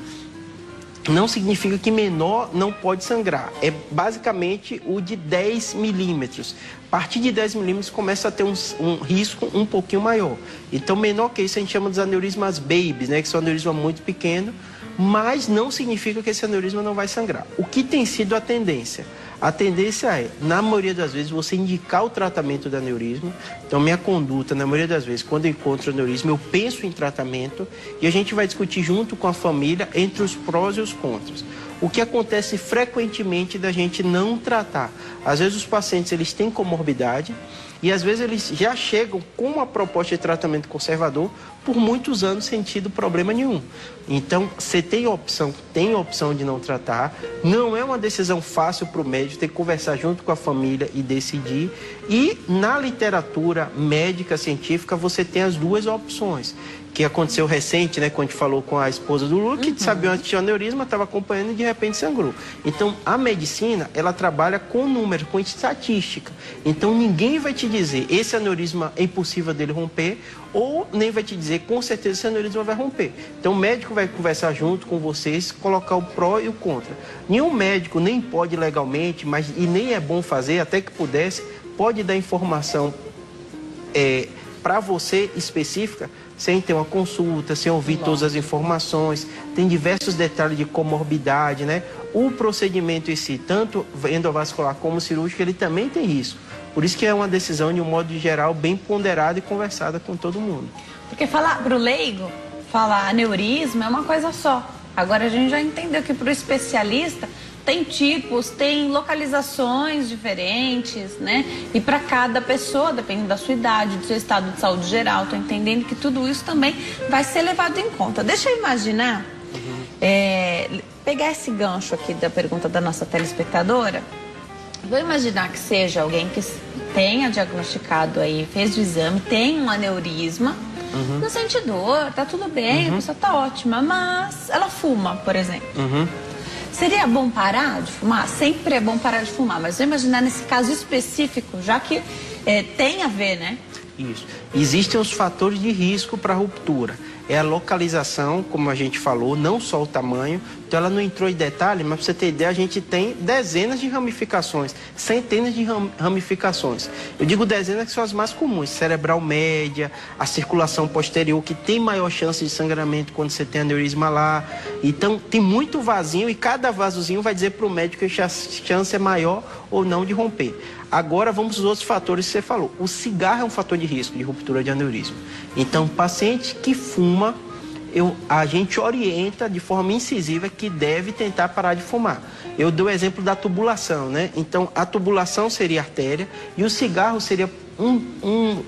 não significa que menor não pode sangrar. É basicamente o de 10 milímetros. A partir de 10 milímetros começa a ter um risco um pouquinho maior. Então, menor que isso a gente chama dos aneurismas babies, né? Que são aneurisma muito pequeno, mas não significa que esse aneurisma não vai sangrar. O que tem sido a tendência? A tendência é, na maioria das vezes, você indicar o tratamento do aneurisma. Então, minha conduta, na maioria das vezes, quando eu encontro aneurisma, eu penso em tratamento e a gente vai discutir junto com a família entre os prós e os contras. O que acontece frequentemente da gente não tratar. Às vezes os pacientes eles têm comorbidade e às vezes eles já chegam com uma proposta de tratamento conservador por muitos anos sem tido problema nenhum. Então, você tem opção de não tratar. Não é uma decisão fácil para o médico, tem que conversar junto com a família e decidir. E na literatura médica, científica, você tem as duas opções. Que aconteceu recente, né, quando a gente falou com a esposa do Lula, que sabia antes que tinha aneurisma, estava acompanhando e de repente sangrou. Então, a medicina, ela trabalha com números, com estatística. Então, ninguém vai te dizer, esse aneurisma é impossível dele romper, ou nem vai te dizer, com certeza, esse aneurisma vai romper. Então, o médico vai conversar junto com vocês, colocar o pró e o contra. Nenhum médico nem pode legalmente, e nem é bom fazer, até que pudesse, pode dar informação para você específica, sem ter uma consulta, sem ouvir todas as informações. Tem diversos detalhes de comorbidade, né? O procedimento em si, tanto endovascular como cirúrgico, ele também tem risco. Por isso que é uma decisão, de um modo geral, bem ponderada e conversada com todo mundo. Porque falar para o leigo, falar aneurisma é uma coisa só. Agora a gente já entendeu que para o especialista tem tipos, tem localizações diferentes, né? E para cada pessoa, dependendo da sua idade, do seu estado de saúde geral, estou entendendo que tudo isso também vai ser levado em conta. Deixa eu imaginar, pegar esse gancho aqui da pergunta da nossa telespectadora. Vou imaginar que seja alguém que tenha diagnosticado aí, fez o exame, tem um aneurisma, não sente dor, tá tudo bem, a pessoa tá ótima, mas ela fuma, por exemplo. Seria bom parar de fumar? Sempre é bom parar de fumar, mas vou imaginar nesse caso específico, já que tem a ver, né? Isso. Existem os fatores de risco para ruptura. É a localização, como a gente falou, não só o tamanho. Então ela não entrou em detalhe, mas para você ter ideia, a gente tem dezenas de ramificações, centenas de ramificações. Eu digo dezenas que são as mais comuns, cerebral média, a circulação posterior, que tem maior chance de sangramento quando você tem aneurisma lá. Então tem muito vasinho e cada vasozinho vai dizer para o médico que a chance é maior ou não de romper. Agora vamos aos outros fatores que você falou. O cigarro é um fator de risco de ruptura de aneurisma. Então, paciente que fuma, a gente orienta de forma incisiva que deve tentar parar de fumar. Eu dou o exemplo da tubulação, né? Então, a tubulação seria a artéria e o cigarro seria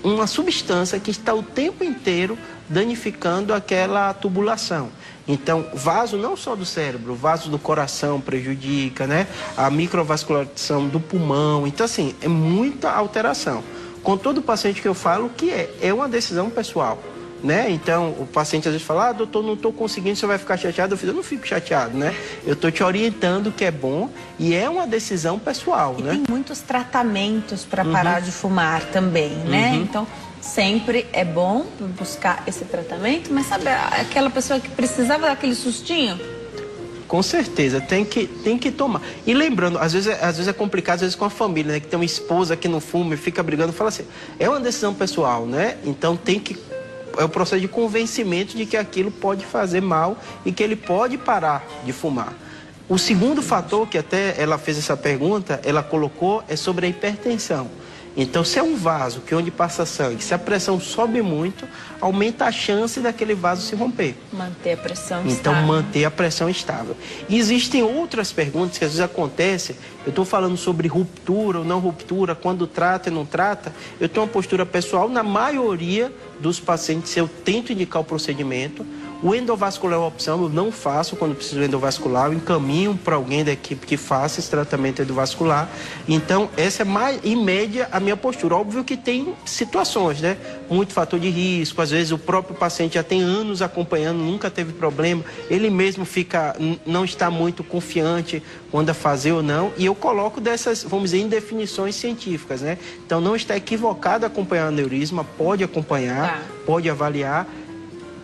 uma substância que está o tempo inteiro danificando aquela tubulação. Então, vaso não só do cérebro, vaso do coração prejudica, né? A microvascularização do pulmão. Então, assim, é muita alteração. Com todo paciente que eu falo que é uma decisão pessoal, né? Então, o paciente às vezes fala, doutor, não estou conseguindo, você vai ficar chateado? Eu não fico chateado, né? Eu estou te orientando que é bom e é uma decisão pessoal, né? Tem muitos tratamentos para parar de fumar também, né? Então, sempre é bom buscar esse tratamento, mas sabe aquela pessoa que precisava daquele sustinho? Com certeza, tem que tomar. E lembrando, às vezes é complicado, às vezes com a família, né? Que tem uma esposa que não fuma e fica brigando, fala assim, é uma decisão pessoal, né? Então é o processo de convencimento de que aquilo pode fazer mal e que ele pode parar de fumar. O segundo fator, que até ela fez essa pergunta, ela colocou, é sobre a hipertensão. Então, se é um vaso que onde passa sangue, se a pressão sobe muito, aumenta a chance daquele vaso se romper. Manter a pressão estável. Então, manter a pressão estável. E existem outras perguntas que às vezes acontecem. Eu estou falando sobre ruptura ou não ruptura, quando trata e não trata. Eu tenho uma postura pessoal, na maioria dos pacientes, eu tento indicar o procedimento. O endovascular é uma opção, eu não faço quando preciso endovascular, eu encaminho para alguém da equipe que faça esse tratamento endovascular. Então, essa é mais, em média, a minha postura. Óbvio que tem situações, né? Muito fator de risco, às vezes o próprio paciente já tem anos acompanhando, nunca teve problema, ele mesmo não está muito confiante quando a fazer ou não, e eu coloco dessas, vamos dizer, indefinições científicas, né? Então, não está equivocado acompanhar o aneurisma, pode acompanhar, pode avaliar.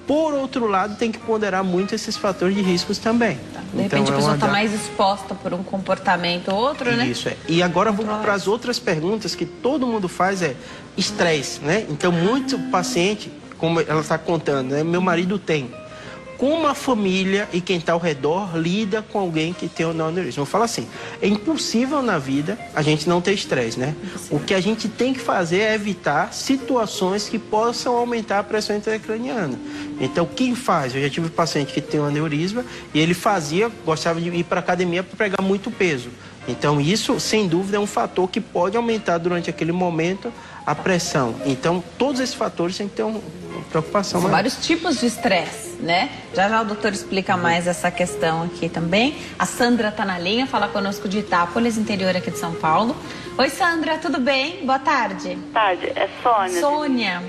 Por outro lado, tem que ponderar muito esses fatores de riscos também. De repente a pessoa está mais exposta por um comportamento ou outro, né? Isso, é. E agora vamos para as outras perguntas que todo mundo faz, estresse, né? Então, muito paciente, como ela está contando, né? Meu marido tem. como a família e quem está ao redor lida com alguém que tem ou não aneurisma. Eu falo assim, é impossível na vida a gente não ter estresse, né? O que a gente tem que fazer é evitar situações que possam aumentar a pressão intracraniana. Então, quem faz? Eu já tive um paciente que tem um aneurisma e ele gostava de ir para a academia para pegar muito peso. Então, isso, sem dúvida, é um fator que pode aumentar durante aquele momento a pressão. Então, todos esses fatores têm que ter uma preocupação. São vários tipos de estresse, né? Já já o doutor explica mais essa questão aqui também. A Sandra está na linha, fala conosco de Itápolis, interior aqui de São Paulo. Oi, Sandra, tudo bem? Boa tarde. Boa tarde, é Sônia.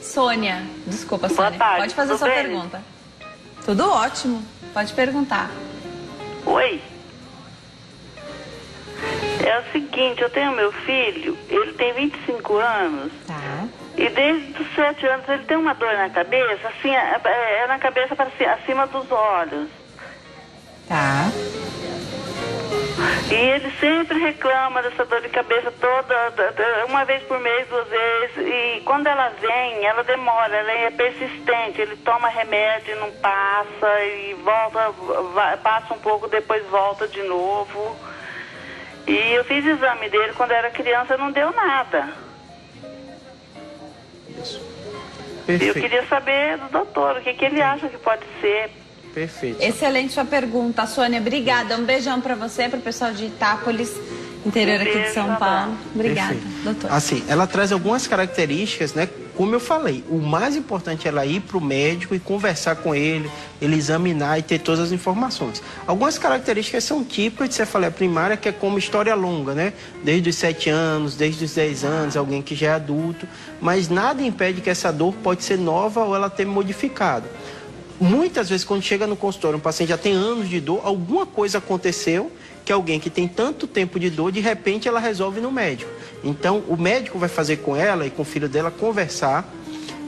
Sônia, desculpa, Boa Sônia. tarde, pode fazer tudo sua bem? pergunta. Tudo ótimo, pode perguntar. Oi. É o seguinte, eu tenho meu filho, ele tem 25 anos. Tá. E desde os 7 anos ele tem uma dor na cabeça, assim, é na cabeça para acima dos olhos. Tá. E ele sempre reclama dessa dor de cabeça uma vez por mês, 2 vezes. E quando ela vem, ela demora, ela é persistente. Ele toma remédio e não passa, e volta, passa um pouco, depois volta de novo. E eu fiz exame dele quando era criança, não deu nada. Perfeito. Eu queria saber do doutor, o que ele acha que pode ser. Perfeito. Excelente sua pergunta, Sônia. Obrigada. Um beijão para você, para o pessoal de Itápolis, interior aqui de São Paulo. Obrigada, doutor. Assim, ela traz algumas características, né? Como eu falei, o mais importante é ela ir para o médico e conversar com ele examinar e ter todas as informações. Algumas características são típicas de cefaleia primária, que é como história longa, né? Desde os 7 anos, desde os 10 anos, alguém que já é adulto, mas nada impede que essa dor pode ser nova ou ela ter modificado. Muitas vezes, quando chega no consultório, um paciente já tem anos de dor, alguma coisa aconteceu que alguém que tem tanto tempo de dor, de repente ela resolve no médico. Então, o médico vai fazer com ela e com o filho dela conversar.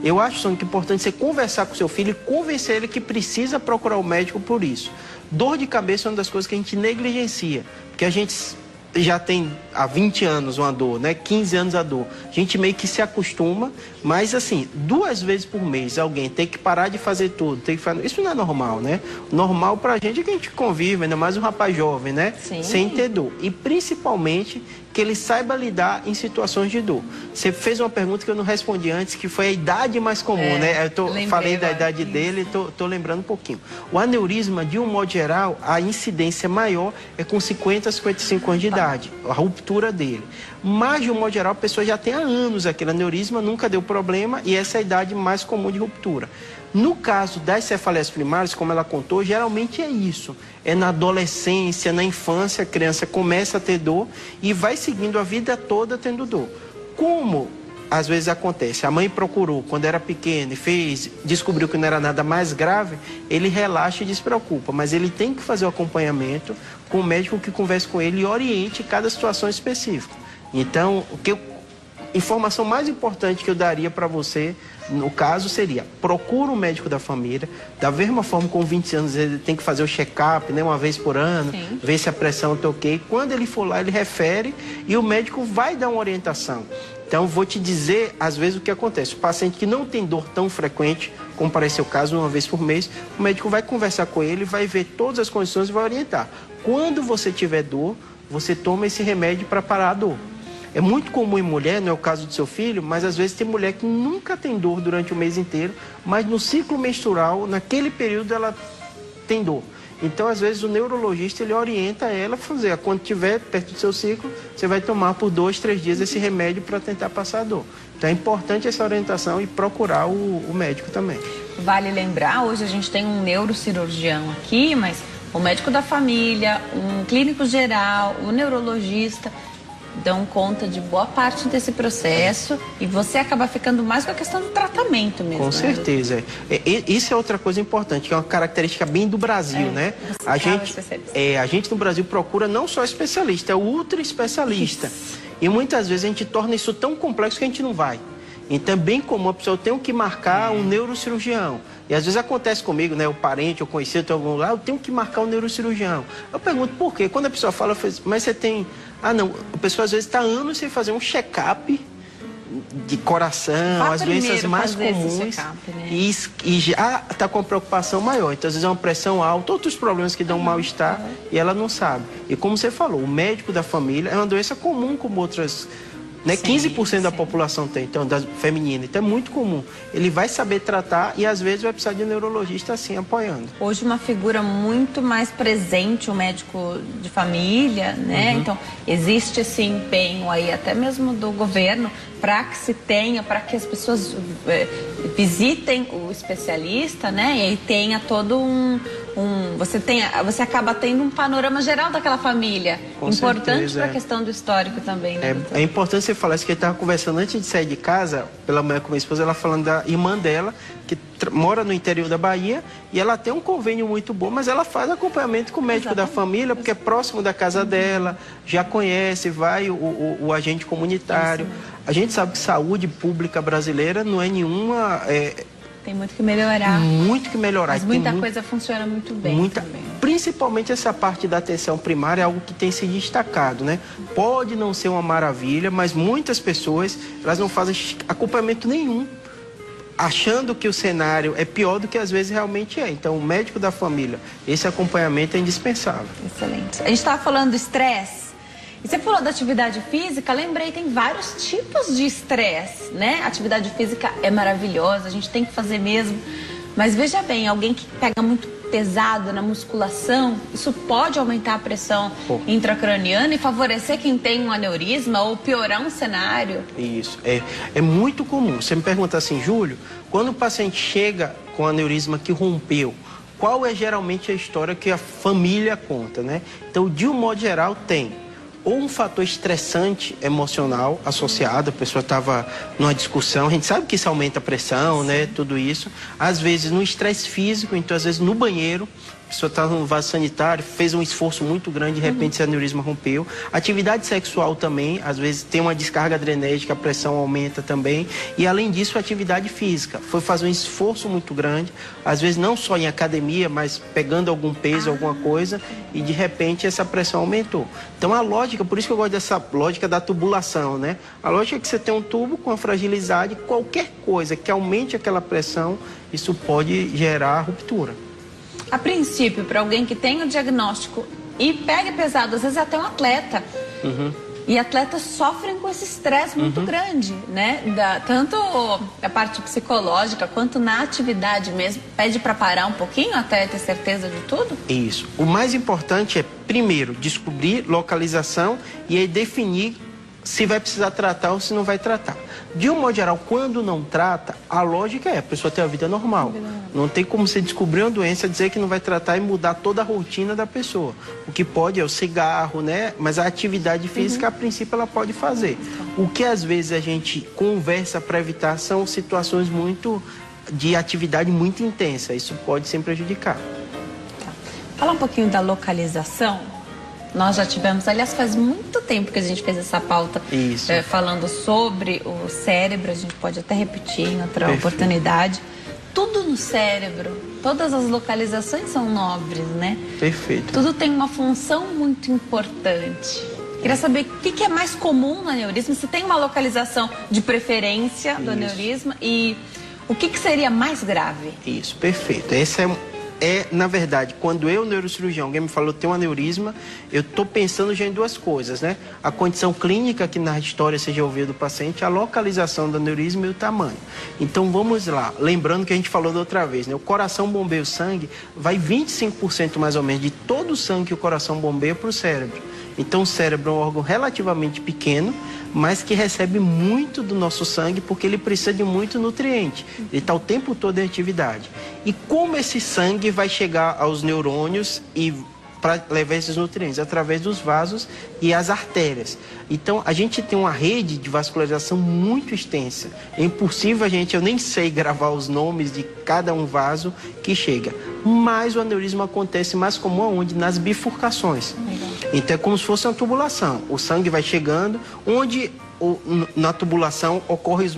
Eu acho, Sônia, que é importante você conversar com o seu filho e convencer ele que precisa procurar o médico por isso. Dor de cabeça é uma das coisas que a gente negligencia, porque a gente já tem há 20 anos uma dor, né? 15 anos a dor. A gente meio que se acostuma, mas assim, 2 vezes por mês alguém tem que parar de fazer tudo, tem que fazer... Isso não é normal, né? Normal pra gente é que a gente convive, ainda mais um rapaz jovem, né? Sim. Sem ter dor. E principalmente que ele saiba lidar em situações de dor. Você fez uma pergunta que eu não respondi antes, que foi a idade mais comum, né? Eu falei da idade dele, tô lembrando um pouquinho. O aneurisma, de um modo geral, a incidência maior é com 50 a 55 anos de idade, a ruptura dele. Mas, de um modo geral, a pessoa já tem há anos aquele aneurisma, nunca deu problema, e essa é a idade mais comum de ruptura. No caso das cefaleias primárias, como ela contou, geralmente é isso. É na adolescência, na infância, a criança começa a ter dor e vai seguindo a vida toda tendo dor. Como às vezes acontece, a mãe procurou quando era pequena e descobriu que não era nada mais grave, ele relaxa e despreocupa, mas ele tem que fazer o acompanhamento com o médico que converse com ele e oriente cada situação específica. Então, informação mais importante que eu daria para você, no caso, seria: procura um médico da família, da mesma forma com 20 anos ele tem que fazer o check-up, né, uma vez por ano, sim, ver se a pressão está ok. Quando ele for lá, ele refere e o médico vai dar uma orientação. Então, vou te dizer, às vezes, o que acontece. O paciente que não tem dor tão frequente, como parece ser o caso, uma vez por mês, o médico vai conversar com ele, vai ver todas as condições e vai orientar. Quando você tiver dor, você toma esse remédio para parar a dor. É muito comum em mulher, não é o caso do seu filho, mas às vezes tem mulher que nunca tem dor durante o mês inteiro, mas no ciclo menstrual, naquele período, ela tem dor. Então, às vezes, o neurologista, ele orienta ela a fazer. Quando estiver perto do seu ciclo, você vai tomar por 2, 3 dias esse remédio para tentar passar a dor. Então, é importante essa orientação e procurar o médico também. Vale lembrar, hoje a gente tem um neurocirurgião aqui, mas o médico da família, um clínico geral, um neurologista dão conta de boa parte desse processo e você acaba ficando mais com a questão do tratamento mesmo. Com certeza. Isso é outra coisa importante, que é uma característica bem do Brasil, né? A gente no Brasil procura não só especialista, é o ultra especialista. Isso. E muitas vezes a gente torna isso tão complexo que a gente não vai. Então é bem comum a pessoa ter que marcar um neurocirurgião. E às vezes acontece comigo, né? O parente, eu conheci, eu algum lugar, eu tenho que marcar um neurocirurgião. Eu pergunto por quê? Quando a pessoa fala, mas você tem... Ah, não, a pessoa às vezes está anos sem fazer um check-up de coração, as doenças mais comuns, né? e já está com uma preocupação maior. Então, às vezes é uma pressão alta, outros problemas que dão mal-estar e ela não sabe. E como você falou, o médico da família é uma doença comum como outras, né? 15% da população tem, então, da feminina. Então, é muito comum. Ele vai saber tratar e, às vezes, vai precisar de um neurologista, assim, apoiando. Hoje, uma figura muito mais presente, o médico de família, né? Então, existe esse empenho aí, até mesmo do governo, para que se tenha, para que as pessoas visitem o especialista, né? E aí tenha todo você acaba tendo um panorama geral daquela família. Com importante para a certeza, questão do histórico também, né? É importante você falar isso, que ele estava conversando antes de sair de casa, pela manhã com minha esposa, ela falando da irmã dela, que mora no interior da Bahia, e ela tem um convênio muito bom, mas ela faz acompanhamento com o médico da família, porque é próximo da casa dela, já conhece, vai o agente comunitário. A gente sabe que saúde pública brasileira não é nenhuma... Tem muito que melhorar. Muito que melhorar. Mas muita coisa funciona muito bem também. Principalmente essa parte da atenção primária é algo que tem se destacado, né? Pode não ser uma maravilha, mas muitas pessoas, elas não fazem acompanhamento nenhum, achando que o cenário é pior do que às vezes realmente é. Então, o médico da família, esse acompanhamento é indispensável. Excelente. A gente estava falando do estresse. E você falou da atividade física, lembrei, tem vários tipos de estresse, né? Atividade física é maravilhosa, a gente tem que fazer mesmo. Mas veja bem, alguém que pega muito pesado na musculação, isso pode aumentar a pressão intracraniana e favorecer quem tem um aneurisma ou piorar um cenário? Isso, é muito comum. Você me pergunta assim, Júlio, quando o paciente chega com aneurisma que rompeu, qual é geralmente a história que a família conta, né? Então, de um modo geral, tem ou um fator estressante emocional associado, a pessoa estava numa discussão, a gente sabe que isso aumenta a pressão, né, tudo isso. Às vezes no estresse físico, então às vezes no banheiro, a pessoa está no vaso sanitário, fez um esforço muito grande, de repente esse aneurisma rompeu. Atividade sexual também, às vezes tem uma descarga adrenérgica, a pressão aumenta também. E além disso, a atividade física. Foi fazer um esforço muito grande, às vezes não só em academia, mas pegando algum peso, alguma coisa, e de repente essa pressão aumentou. Então a lógica, por isso que eu gosto dessa lógica da tubulação, né? A lógica é que você tem um tubo com a fragilidade, qualquer coisa que aumente aquela pressão, isso pode gerar ruptura. A princípio, para alguém que tem o diagnóstico e pega pesado, às vezes até um atleta, e atletas sofrem com esse estresse muito grande, né? Tanto a parte psicológica quanto na atividade mesmo. Pede para parar um pouquinho até ter certeza de tudo? Isso. O mais importante é, primeiro, descobrir localização e aí definir se vai precisar tratar ou se não vai tratar. De um modo geral, quando não trata, a lógica é a pessoa ter a vida normal. Não tem como você descobrir uma doença, dizer que não vai tratar e mudar toda a rotina da pessoa. O que pode é o cigarro, né? Mas a atividade física, a princípio, ela pode fazer. O que às vezes a gente conversa para evitar são situações de atividade muito intensa. Isso pode sempre prejudicar. Tá. Fala um pouquinho da localização. Nós já tivemos, aliás, faz muito tempo que a gente fez essa pauta falando sobre o cérebro, a gente pode até repetir em outra oportunidade. Tudo no cérebro, todas as localizações são nobres, né? Perfeito. Tudo tem uma função muito importante. Queria saber o que é mais comum no aneurisma, se tem uma localização de preferência do aneurisma e o que seria mais grave? Isso, perfeito. Essa na verdade, quando eu, neurocirurgião, alguém me falou que tem um aneurisma, eu estou pensando já em duas coisas, né? A condição clínica, que na história você já ouviu do paciente, a localização do aneurisma e o tamanho. Então, vamos lá. Lembrando que a gente falou da outra vez, né? O coração bombeia o sangue, vai 25% mais ou menos de todo o sangue que o coração bombeia para o cérebro. Então, o cérebro é um órgão relativamente pequeno, mas que recebe muito do nosso sangue porque ele precisa de muito nutriente. Ele está o tempo todo em atividade. E como esse sangue vai chegar aos neurônios e para levar esses nutrientes? Através dos vasos e as artérias. Então, a gente tem uma rede de vascularização muito extensa. É impossível eu nem sei gravar os nomes de cada um vaso que chega. Mas o aneurisma acontece mais comum aonde? Nas bifurcações. Então, é como se fosse uma tubulação. O sangue vai chegando, onde na tubulação ocorre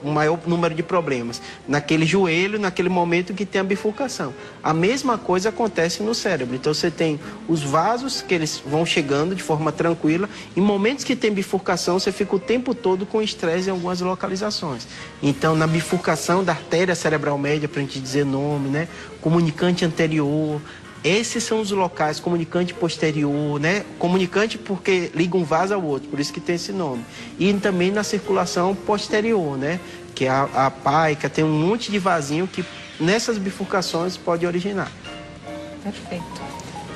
o maior número de problemas. Naquele joelho, naquele momento que tem a bifurcação. A mesma coisa acontece no cérebro. Então você tem os vasos que eles vão chegando de forma tranquila. Em momentos que tem bifurcação, você fica o tempo todo com estresse em algumas localizações. Então na bifurcação da artéria cerebral média, para a gente dizer nome, né? Comunicante anterior. Esses são os locais, comunicante posterior, né? Comunicante porque liga um vaso ao outro, por isso que tem esse nome. E também na circulação posterior, né? Que é a paica, tem um monte de vasinho que nessas bifurcações pode originar. Perfeito.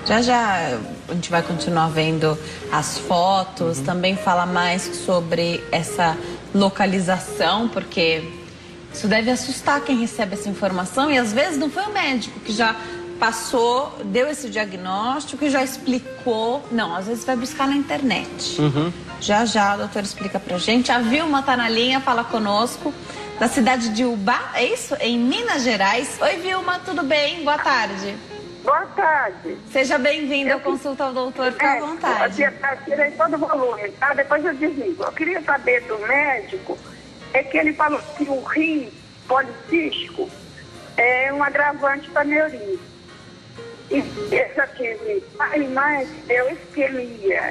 Já a gente vai continuar vendo as fotos, também falar mais sobre essa localização, porque isso deve assustar quem recebe essa informação e às vezes não foi o médico que já passou, deu esse diagnóstico e já explicou. Não, às vezes vai buscar na internet. Já a doutora explica pra gente. A Vilma tá na linha, fala conosco, da cidade de Ubá, é isso? Em Minas Gerais. Oi, Vilma, tudo bem? Boa tarde. Boa tarde. Seja bem-vinda ao Consulta ao Doutor, fica à vontade. Eu tirei todo o volume, tá? Depois eu desligo. Eu queria saber do médico, é que ele falou que o rim policístico é um agravante para aneurisma. E esse aqui, mais deu isquemia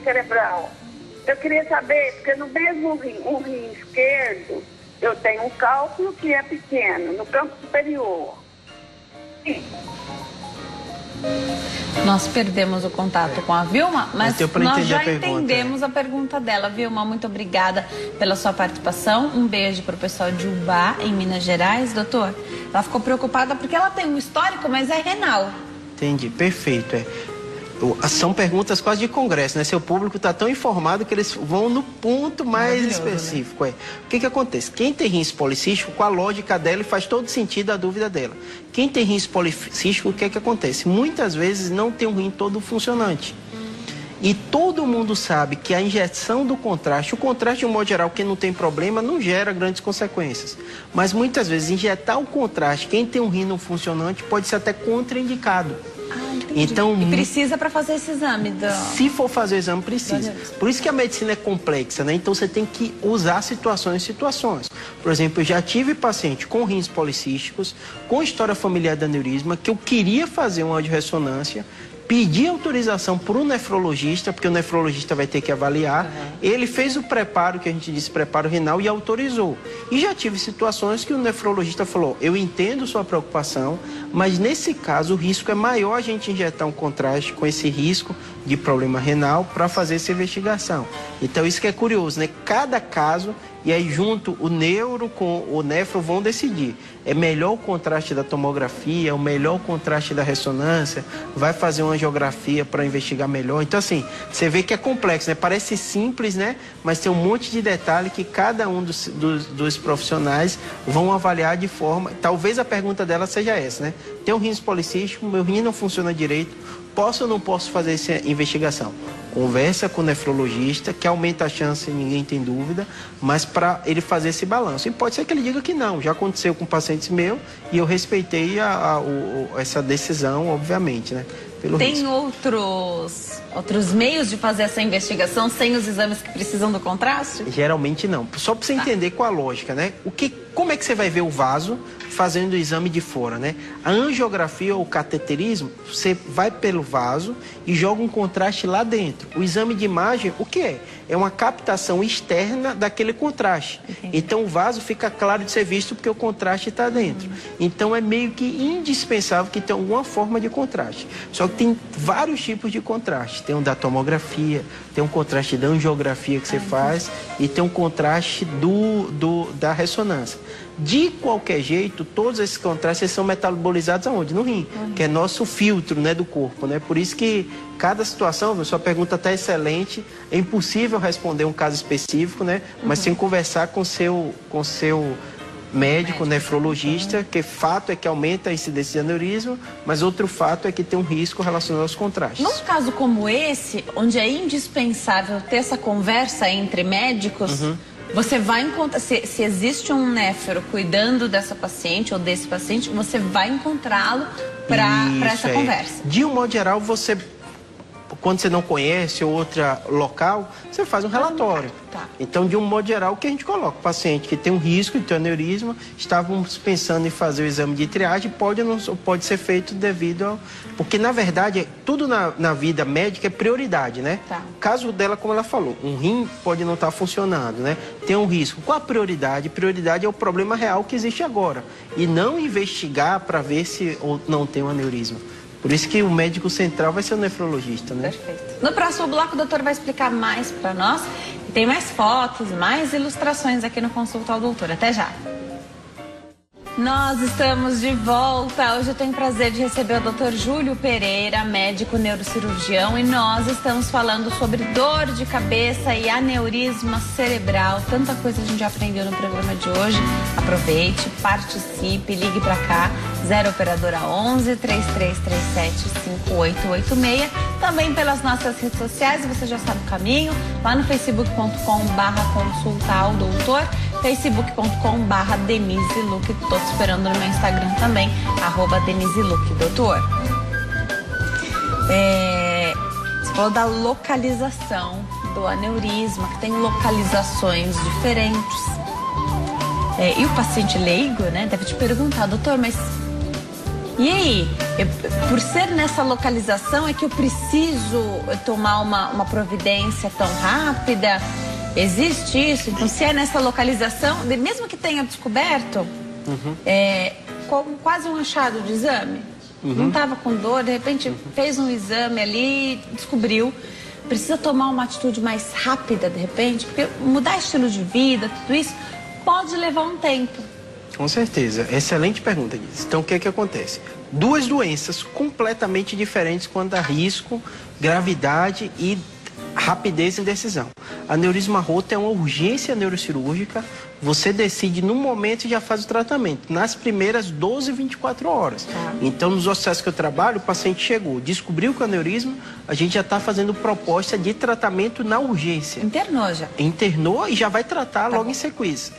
cerebral. Eu queria saber, porque no mesmo rim, o rim esquerdo, eu tenho um cálculo que é pequeno, no campo superior. Nós perdemos o contato com a Vilma, mas nós já entendemos a pergunta dela. Vilma, muito obrigada pela sua participação. Um beijo para o pessoal de Ubá, em Minas Gerais. Doutor, ela ficou preocupada porque ela tem um histórico, mas é renal. Entendi, perfeito. São perguntas quase de congresso, né? Seu público está tão informado que eles vão no ponto mais específico. Né? O que acontece? Quem tem rins policístico, com a lógica dela, faz todo sentido a dúvida dela. Quem tem rins policístico, o que acontece? Muitas vezes não tem um rim todo funcionante. E todo mundo sabe que a injeção do contraste, o contraste de um modo geral, quem não tem problema, não gera grandes consequências. Mas muitas vezes injetar o contraste, quem tem um rim não funcionante, pode ser até contraindicado. Então, e precisa para fazer esse exame? Se for fazer o exame, precisa. Por isso que a medicina é complexa, né? Então você tem que usar situações. Por exemplo, eu já tive paciente com rins policísticos, com história familiar de aneurisma, que eu queria fazer uma audiorressonância, pedi autorização para o nefrologista, porque o nefrologista vai ter que avaliar. Ele fez o preparo, que a gente disse, preparo renal, e autorizou. E já tive situações que o nefrologista falou, eu entendo sua preocupação, mas nesse caso o risco é maior a gente injetar um contraste com esse risco de problema renal para fazer essa investigação. Então isso que é curioso, né? Cada caso, e aí junto o neuro com o nefro vão decidir. É melhor o contraste da tomografia, é o melhor o contraste da ressonância, vai fazer uma angiografia para investigar melhor. Então assim, você vê que é complexo, né? Parece simples, né? Mas tem um monte de detalhe que cada um dos profissionais vão avaliar de forma... Talvez a pergunta dela seja essa, né? Tem um rins policístico, meu rim não funciona direito, posso ou não posso fazer essa investigação? Conversa com o nefrologista, que aumenta a chance, ninguém tem dúvida, mas para ele fazer esse balanço. E pode ser que ele diga que não, já aconteceu com pacientes meus e eu respeitei essa decisão, obviamente, né? Tem outros meios de fazer essa investigação sem os exames que precisam do contraste? Geralmente não. Só para você entender qual a lógica, né? Como é que você vai ver o vaso fazendo o exame de fora, né? A angiografia ou o cateterismo, você vai pelo vaso e joga um contraste lá dentro. O exame de imagem, o que é? É uma captação externa daquele contraste. Então o vaso fica claro de ser visto porque o contraste está dentro. Então é meio que indispensável que tenha alguma forma de contraste. Só que tem vários tipos de contraste. Tem um da tomografia, tem um contraste da angiografia que você faz e tem um contraste da ressonância. De qualquer jeito, todos esses contrastes são metabolizados aonde? No rim, que é nosso filtro, né, do corpo, né? Por isso que cada situação, sua pergunta está excelente, é impossível responder um caso específico, né? Mas sem conversar com seu médico, nefrologista, que fato é que aumenta a incidência de aneurisma, mas outro fato é que tem um risco relacionado aos contrastes. Num caso como esse, onde é indispensável ter essa conversa entre médicos, você vai encontrar, se existe um néfro cuidando dessa paciente ou desse paciente, você vai encontrá-lo para essa conversa. De um modo geral, você quando você não conhece outra local, você faz um relatório. Tá. Então, de um modo geral, o que a gente coloca? O paciente que tem um risco de ter aneurisma, estávamos pensando em fazer o exame de triagem, pode ser feito devido ao... Porque, na verdade, tudo na vida médica é prioridade, né? Tá. O caso dela, como ela falou, um rim pode não estar funcionando, né? Tem um risco. Qual a prioridade? Prioridade é o problema real que existe agora. E não investigar para ver se ou não tem um aneurisma. Por isso que o médico central vai ser o nefrologista, né? Perfeito. No próximo bloco, o doutor vai explicar mais para nós. E tem mais fotos, mais ilustrações aqui no Consulta ao Doutor. Até já. Nós estamos de volta. Hoje eu tenho o prazer de receber o Dr. Júlio Pereira, médico neurocirurgião, e nós estamos falando sobre dor de cabeça e aneurisma cerebral. Tanta coisa a gente já aprendeu no programa de hoje. Aproveite, participe, ligue para cá, 0 operadora 11 3337 5886. Também pelas nossas redes sociais, você já sabe o caminho, lá no facebook.com/consulta ao doutor, facebook.com/Denise Luque. Tô te esperando no meu Instagram também, @Denise Luque, doutor. Você falou da localização do aneurisma, que tem localizações diferentes. E o paciente leigo, né, deve te perguntar, doutor, mas e aí? Por ser nessa localização, é que eu preciso tomar uma providência tão rápida? Existe isso? Então, se é nessa localização, mesmo que tenha descoberto, como quase um achado de exame, não estava com dor, de repente fez um exame ali, descobriu, precisa tomar uma atitude mais rápida, de repente, porque mudar estilo de vida, tudo isso, pode levar um tempo. Com certeza. Excelente pergunta, Denise. Então, o que é que acontece? Duas doenças completamente diferentes quanto a risco, gravidade e rapidez em decisão. Aneurisma roto é uma urgência neurocirúrgica. Você decide no momento e já faz o tratamento, nas primeiras 12, 24 horas. Então, nos hospitais que eu trabalho, o paciente chegou, descobriu que o aneurisma, a gente já está fazendo proposta de tratamento na urgência. Internou já? Internou e já vai tratar logo em sequência.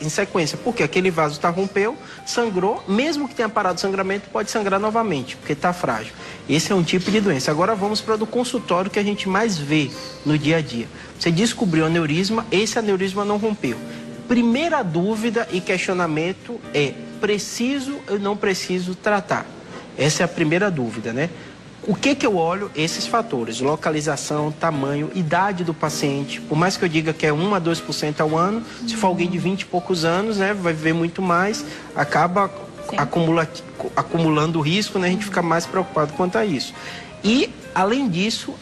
Porque aquele vaso rompeu, sangrou, mesmo que tenha parado o sangramento, pode sangrar novamente, porque está frágil. Esse é um tipo de doença. Agora vamos para o do consultório que a gente mais vê no dia a dia. Você descobriu o aneurisma, esse aneurisma não rompeu. Primeira dúvida e questionamento é: preciso ou não preciso tratar? Essa é a primeira dúvida, né? O que eu olho? Esses fatores: localização, tamanho, idade do paciente. Por mais que eu diga que é 1 a 2% ao ano, se for alguém de 20 e poucos anos, né, vai viver muito mais, acaba acumulando o risco, né? A gente fica mais preocupado quanto a isso. E, além disso,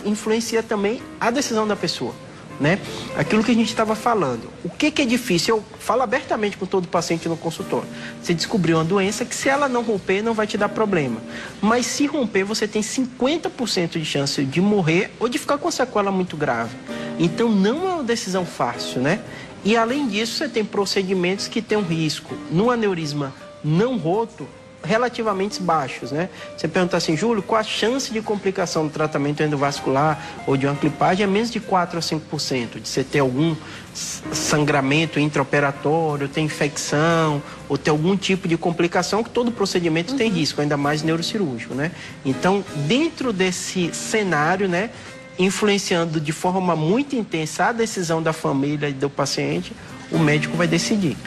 influencia também a decisão da pessoa, né? Aquilo que a gente estava falando. O que é difícil? Eu falo abertamente com todo paciente no consultório. Você descobriu uma doença que, se ela não romper, não vai te dar problema. Mas se romper, você tem 50% de chance de morrer ou de ficar com sequela muito grave. Então, não é uma decisão fácil, né? E, além disso, você tem procedimentos que têm um risco. No aneurisma não roto, relativamente baixos, né? Você pergunta assim: Júlio, qual a chance de complicação do tratamento endovascular ou de uma clipagem? É menos de 4 a 5%, de você ter algum sangramento intraoperatório, ter infecção ou ter algum tipo de complicação, que todo procedimento tem risco, ainda mais neurocirúrgico, né? Então, dentro desse cenário, né, influenciando de forma muito intensa a decisão da família e do paciente, o médico vai decidir.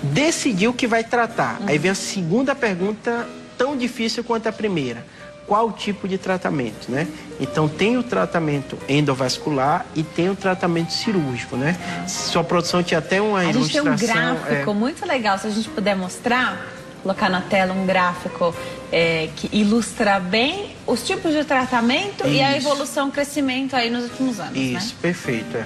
Decidir o que vai tratar. Aí vem a segunda pergunta, tão difícil quanto a primeira: qual o tipo de tratamento, né? Então, tem o tratamento endovascular e tem o tratamento cirúrgico, né? Sua produção tinha até uma ilustração. A gente tem um gráfico muito legal, se a gente puder mostrar, colocar na tela um gráfico que ilustra bem os tipos de tratamento e a evolução, crescimento aí nos últimos anos, Isso, né? Perfeito,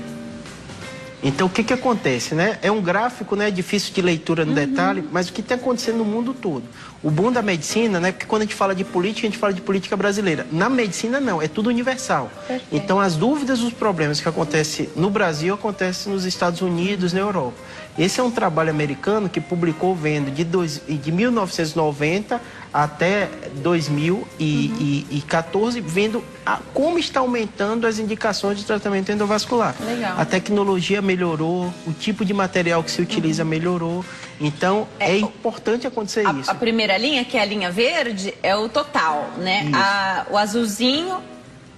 Então, o que acontece, né? É um gráfico, né, difícil de leitura no detalhe, mas o que está acontecendo no mundo todo. O bom da medicina, né, porque quando a gente fala de política, a gente fala de política brasileira. Na medicina, não, é tudo universal. Perfeito. Então, as dúvidas, os problemas que acontecem no Brasil, acontecem nos Estados Unidos, na Europa. Esse é um trabalho americano que publicou vendo de 1990 até 2014, vendo como está aumentando as indicações de tratamento endovascular. Legal. A tecnologia melhorou, o tipo de material que se utiliza melhorou. Então, é importante acontecer isso. A primeira linha, que é a linha verde, é o total, né? O azulzinho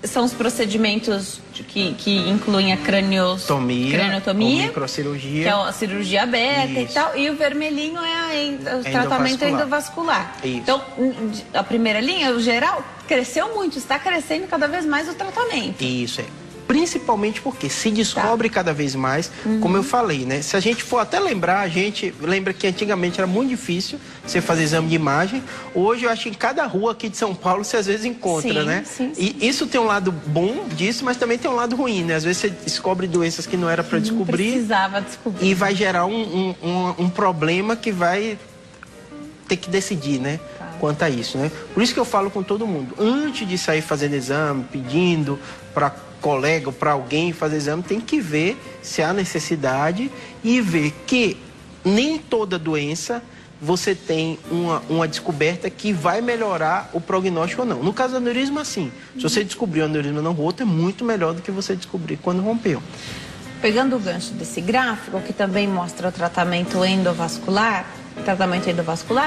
são os procedimentos que incluem a craniotomia, microcirurgia, que é a cirurgia aberta. Isso. E tal, e o vermelhinho é o tratamento endovascular. Isso. Então, a primeira linha, o geral, cresceu muito, está crescendo cada vez mais o tratamento. Isso, principalmente porque se descobre cada vez mais, como eu falei, né? Se a gente for até lembrar, a gente lembra que antigamente era muito difícil você fazer exame de imagem. Hoje eu acho que em cada rua aqui de São Paulo você às vezes encontra, né? Sim. E isso tem um lado bom disso, mas também tem um lado ruim, né? Às vezes você descobre doenças que não era para descobrir. Não precisava descobrir. E vai gerar um problema que vai ter que decidir, né? Quanto a isso, né? Por isso que eu falo com todo mundo, antes de sair fazendo exame, pedindo para colega ou para alguém fazer exame, tem que ver se há necessidade e ver que nem toda doença você tem uma descoberta que vai melhorar o prognóstico ou não. No caso do aneurisma, sim. Se você descobrir o aneurisma não roto, é muito melhor do que você descobrir quando rompeu. Pegando o gancho desse gráfico, que também mostra o tratamento endovascular,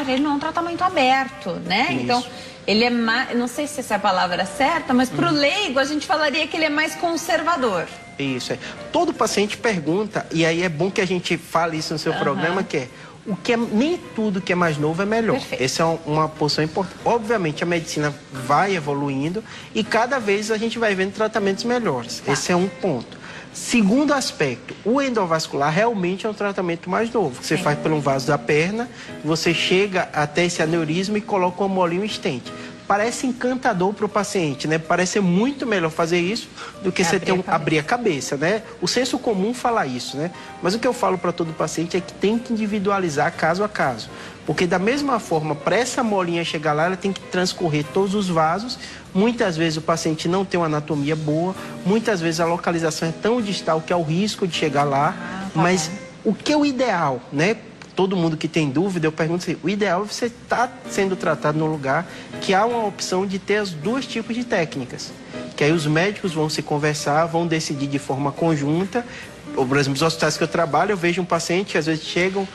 ele não é um tratamento aberto, né? Isso. Então, ele é mais, não sei se essa é a palavra certa, mas para o leigo a gente falaria que ele é mais conservador. Isso, Todo paciente pergunta, e aí é bom que a gente fale isso no seu programa, que é, nem tudo que é mais novo é melhor. Perfeito. Essa é uma posição importante. Obviamente a medicina vai evoluindo e cada vez a gente vai vendo tratamentos melhores. Esse é um ponto. Segundo aspecto, o endovascular realmente é um tratamento mais novo. Você faz por um vaso da perna, você chega até esse aneurisma e coloca uma molinha estente. Parece encantador para o paciente, né? Parece ser muito melhor fazer isso do que você abrir a cabeça, né? O senso comum fala isso, né? Mas o que eu falo para todo paciente é que tem que individualizar caso a caso. Porque da mesma forma, para essa molinha chegar lá, ela tem que transcorrer todos os vasos. Muitas vezes o paciente não tem uma anatomia boa, muitas vezes a localização é tão distal que há o risco de chegar lá. Mas o que é o ideal, né? Todo mundo que tem dúvida, eu pergunto assim, o ideal é você estar sendo tratado num lugar que há uma opção de ter os dois tipos de técnicas. Que aí os médicos vão se conversar, vão decidir de forma conjunta. Por exemplo, nos hospitais que eu trabalho, eu vejo um paciente que às vezes chegam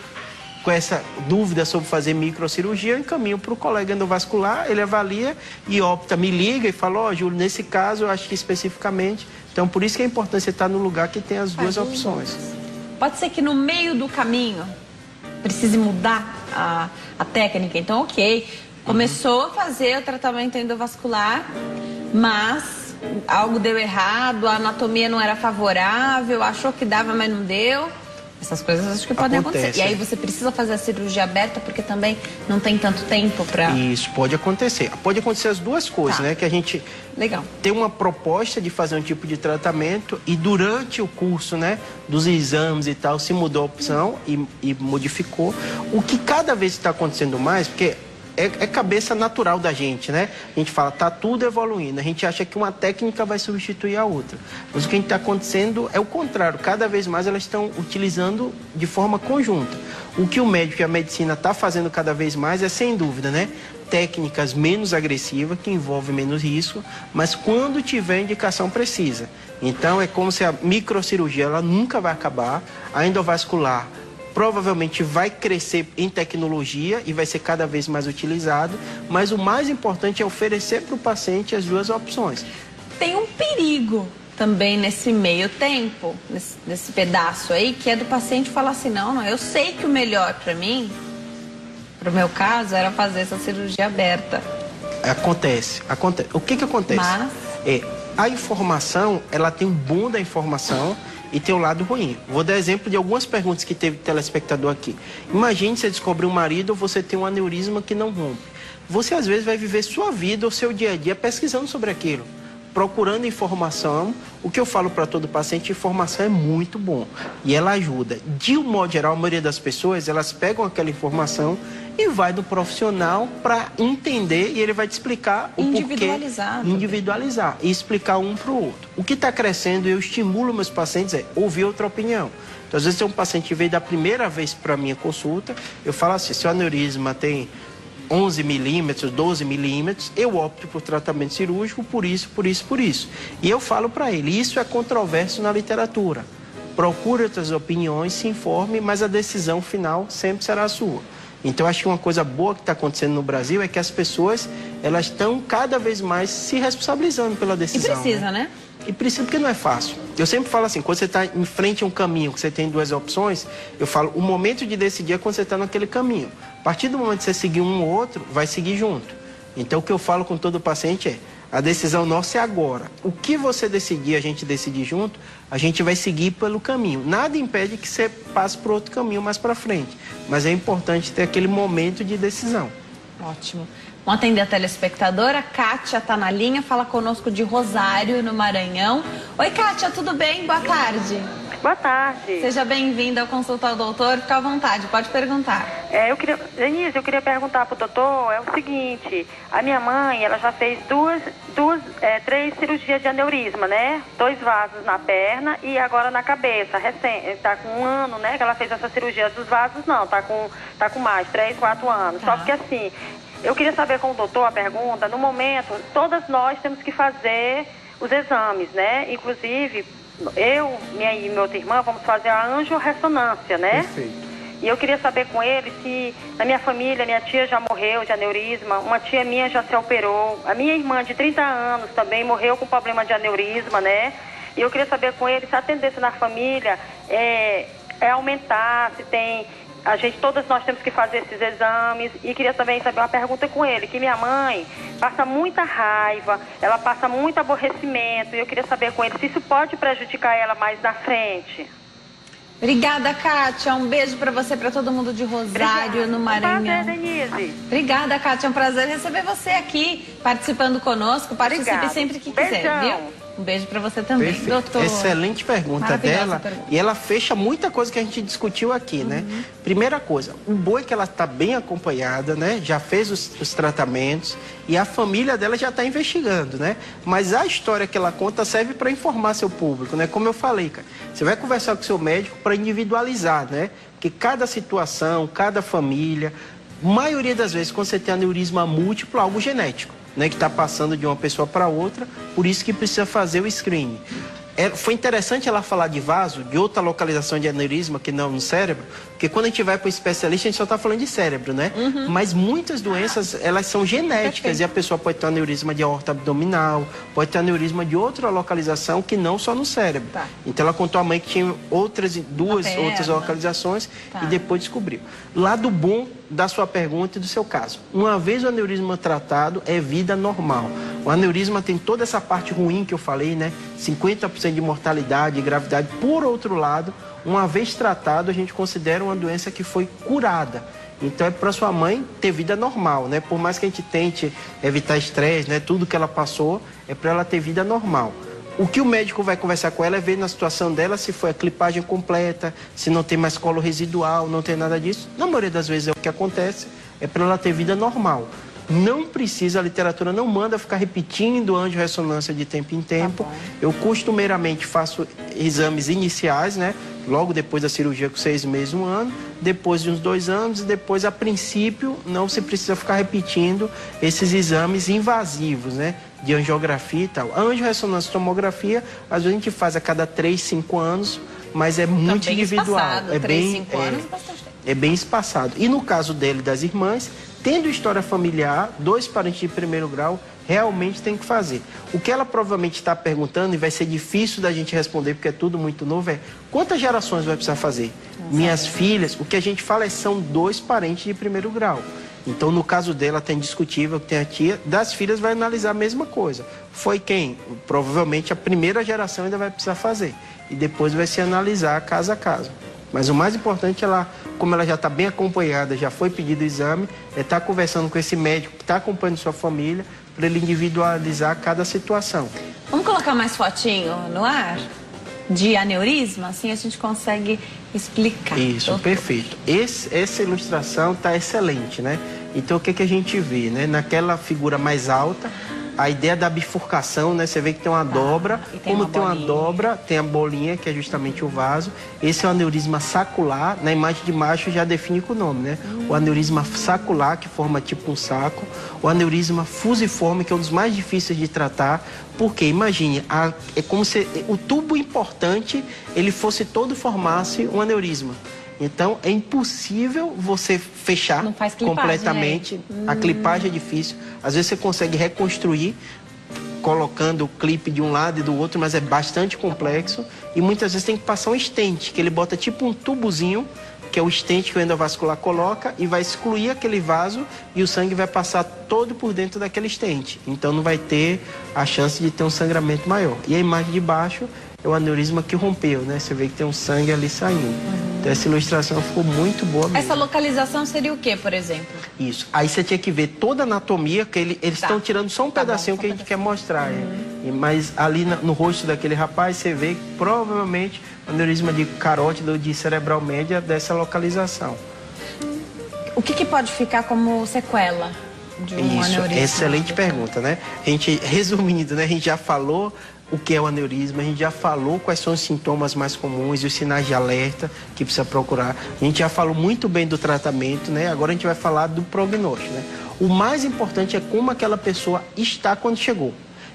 com essa dúvida sobre fazer microcirurgia, eu encaminho para o colega endovascular, ele avalia e opta, me liga e fala, ó, Júlio, nesse caso eu acho que especificamente, então por isso que é importante você estar no lugar que tem as duas opções. Pode ser que no meio do caminho precise mudar a técnica, então começou a fazer o tratamento endovascular, mas algo deu errado, a anatomia não era favorável, achou que dava, mas não deu. Essas coisas acho que podem acontecer. E aí você precisa fazer a cirurgia aberta porque também não tem tanto tempo para... Isso, pode acontecer. Pode acontecer as duas coisas, né? Que a gente tem uma proposta de fazer um tipo de tratamento e durante o curso, né, dos exames e tal, se mudou a opção e modificou. O que cada vez está acontecendo mais, porque é cabeça natural da gente, né? A gente fala, tá tudo evoluindo. A gente acha que uma técnica vai substituir a outra. Mas o que está acontecendo é o contrário. Cada vez mais elas estão utilizando de forma conjunta. O que o médico e a medicina está fazendo cada vez mais é, sem dúvida, né? Técnicas menos agressivas, que envolvem menos risco, mas quando tiver indicação precisa. Então, é como se a microcirurgia ela nunca vai acabar, a endovascular provavelmente vai crescer em tecnologia e vai ser cada vez mais utilizado, mas o mais importante é oferecer para o paciente as duas opções. Tem um perigo também nesse meio tempo, nesse pedaço aí, que é do paciente falar assim, não, eu sei que o melhor para mim, para o meu caso, era fazer essa cirurgia aberta. Acontece. O que acontece? A informação, ela tem um bom da informação e tem o lado ruim. Vou dar exemplo de algumas perguntas que teve telespectador aqui. Imagine você descobrir um marido ou você tem um aneurisma que não rompe. Você às vezes vai viver sua vida ou seu dia a dia pesquisando sobre aquilo, procurando informação. O que eu falo para todo paciente, informação é muito bom e ela ajuda. De um modo geral, a maioria das pessoas, elas pegam aquela informação e vai do profissional para entender e ele vai te explicar o porquê. Individualizar e explicar um para o outro. O que está crescendo, eu estimulo meus pacientes a ouvir outra opinião. Então, às vezes tem um paciente que veio da primeira vez para a minha consulta, eu falo assim, se o aneurisma tem 11 milímetros, 12 milímetros, eu opto por tratamento cirúrgico por isso, por isso, por isso. E eu falo para ele, isso é controverso na literatura. Procure outras opiniões, se informe, mas a decisão final sempre será a sua. Então, acho que uma coisa boa que está acontecendo no Brasil é que as pessoas, elas estão cada vez mais se responsabilizando pela decisão. E precisa, né? E precisa, porque não é fácil. Eu sempre falo assim, quando você está em frente a um caminho, que você tem duas opções, eu falo, o momento de decidir é quando você está naquele caminho. A partir do momento que você seguir um ou outro, vai seguir junto. Então, o que eu falo com todo paciente é, a decisão nossa é agora. O que você decidir, a gente decidir junto, a gente vai seguir pelo caminho. Nada impede que você passe por outro caminho mais para frente. Mas é importante ter aquele momento de decisão. Ótimo. Vamos atender a telespectadora. Kátia está na linha, fala conosco de Rosário, no Maranhão. Oi, Kátia, tudo bem? Boa tarde. Boa tarde. Seja bem-vinda ao Consulta ao Doutor. Fica à vontade, pode perguntar. Denise, eu queria perguntar para o doutor, é o seguinte, a minha mãe, ela já fez três cirurgias de aneurisma, né? 2 vasos na perna e agora na cabeça, está com 1 ano, né? Que ela fez essa cirurgia dos vasos, não, tá com mais, 3, 4 anos. Tá. Só que assim, eu queria saber com o doutor a pergunta, no momento, todas nós temos que fazer os exames, né? Inclusive, eu, minha e minha outra irmã, vamos fazer a angiorressonância, né? Perfeito. E eu queria saber com ele se na minha família, minha tia já morreu de aneurisma, uma tia minha já se operou, a minha irmã de 30 anos também morreu com problema de aneurisma, né? E eu queria saber com ele se a tendência na família é aumentar, se tem... todas nós temos que fazer esses exames. E queria também saber uma pergunta com ele, que minha mãe passa muita raiva, ela passa muito aborrecimento, e eu queria saber com ele se isso pode prejudicar ela mais na frente. Obrigada, Kátia. Um beijo para você, para todo mundo de Rosário, no Maranhão. Prazer, Denise. Obrigada, Kátia. É um prazer receber você aqui, participando conosco. Participe Obrigada. sempre que quiser, Beijão. viu? Um beijo para você também, Perfeito. doutor. Excelente pergunta Maravilhosa dela. pergunta. E ela fecha muita coisa que a gente discutiu aqui, né? Primeira coisa, o boi que ela está bem acompanhada, né? Já fez os tratamentos e a família dela já está investigando, né? Mas a história que ela conta serve para informar seu público, né? Como eu falei, cara, você vai conversar com seu médico para individualizar, né? Porque cada situação, cada família, maioria das vezes, quando você tem aneurisma múltiplo, é algo genético, né, que está passando de uma pessoa para outra, por isso que precisa fazer o screening. Foi interessante ela falar de vaso, de outra localização de aneurisma que não no cérebro, porque quando a gente vai para o especialista, a gente só está falando de cérebro, né? Mas muitas doenças, elas são genéticas. Perfeito. E a pessoa pode ter aneurisma de aorta abdominal, pode ter aneurisma de outra localização que não só no cérebro. Tá. Então ela contou à mãe que tinha outras localizações e depois descobriu. Lado bom da sua pergunta e do seu caso. Uma vez o aneurisma tratado, é vida normal. O aneurisma tem toda essa parte ruim que eu falei, né? 50% de mortalidade e gravidade. Por outro lado, uma vez tratado, a gente considera uma doença que foi curada. Então é para sua mãe ter vida normal, né? Por mais que a gente tente evitar estresse, né? Tudo que ela passou, é para ela ter vida normal. O que o médico vai conversar com ela é ver na situação dela se foi a clipagem completa, se não tem mais colo residual, não tem nada disso. Na maioria das vezes é o que acontece, é para ela ter vida normal. Não precisa, a literatura não manda ficar repetindo angiorressonância de tempo em tempo. Tá. Eu costumeiramente faço exames iniciais, né? Logo depois da cirurgia com 6 meses, 1 ano, depois de uns 2 anos e depois, a princípio, não se precisa ficar repetindo esses exames invasivos, né? De angiografia e tal. A angiorressonância e tomografia, às vezes a gente faz a cada 3, 5 anos, mas é muito individual. Espaçado, é 3, bem, 5 anos, bastante tempo. É bem espaçado. E no caso dele e das irmãs, tendo história familiar, 2 parentes de primeiro grau, realmente tem que fazer. O que ela provavelmente está perguntando, e vai ser difícil da gente responder, porque é tudo muito novo, é quantas gerações vai precisar fazer? Minhas filhas, o que a gente fala é são 2 parentes de primeiro grau. Então, no caso dela, tem indiscutível que tem a tia. Das filhas, vai analisar a mesma coisa. Foi quem? Provavelmente a primeira geração ainda vai precisar fazer. E depois vai se analisar caso a caso. Mas o mais importante, como ela já está bem acompanhada, já foi pedido o exame, é estar conversando com esse médico que está acompanhando sua família, para ele individualizar cada situação. Vamos colocar mais fotinho no ar? De aneurisma, assim a gente consegue explicar. Isso, doutor. Perfeito. Essa ilustração está excelente, né? Então, o que a gente vê, né? Naquela figura mais alta, a ideia da bifurcação, né? Você vê que tem uma dobra. Como tem uma dobra, tem a bolinha, que é justamente o vaso. Esse é o aneurisma sacular. Na imagem de baixo já define com o nome, né? O aneurisma sacular, que forma tipo um saco. O aneurisma fusiforme, que é um dos mais difíceis de tratar. Porque, imagine, é como se o tubo importante, ele fosse todo formasse um aneurisma. Então, é impossível você fechar Não faz clipagem, completamente. A clipagem é difícil. Às vezes você consegue reconstruir colocando o clipe de um lado e do outro, mas é bastante complexo. E muitas vezes tem que passar um stent, que ele bota tipo um tubozinho, que é o stent que o endovascular coloca e vai excluir aquele vaso e o sangue vai passar todo por dentro daquele stent. Então não vai ter a chance de ter um sangramento maior. E a imagem de baixo é o aneurisma que rompeu, né? Você vê que tem um sangue ali saindo. Então essa ilustração ficou muito boa mesmo. Essa localização seria o que, por exemplo? Isso. Aí você tinha que ver toda a anatomia, que eles estão tirando só um pedacinho que a gente quer mostrar. Mas ali no rosto daquele rapaz, você vê provavelmente aneurisma de carótida ou de cerebral média dessa localização. O que pode ficar como sequela de um aneurisma? Excelente pergunta, né? A gente, resumindo, né? A gente já falou o que é o aneurisma, a gente já falou quais são os sintomas mais comuns e os sinais de alerta que precisa procurar. A gente já falou muito bem do tratamento, né? Agora a gente vai falar do prognóstico, né? O mais importante é como aquela pessoa está quando chegou.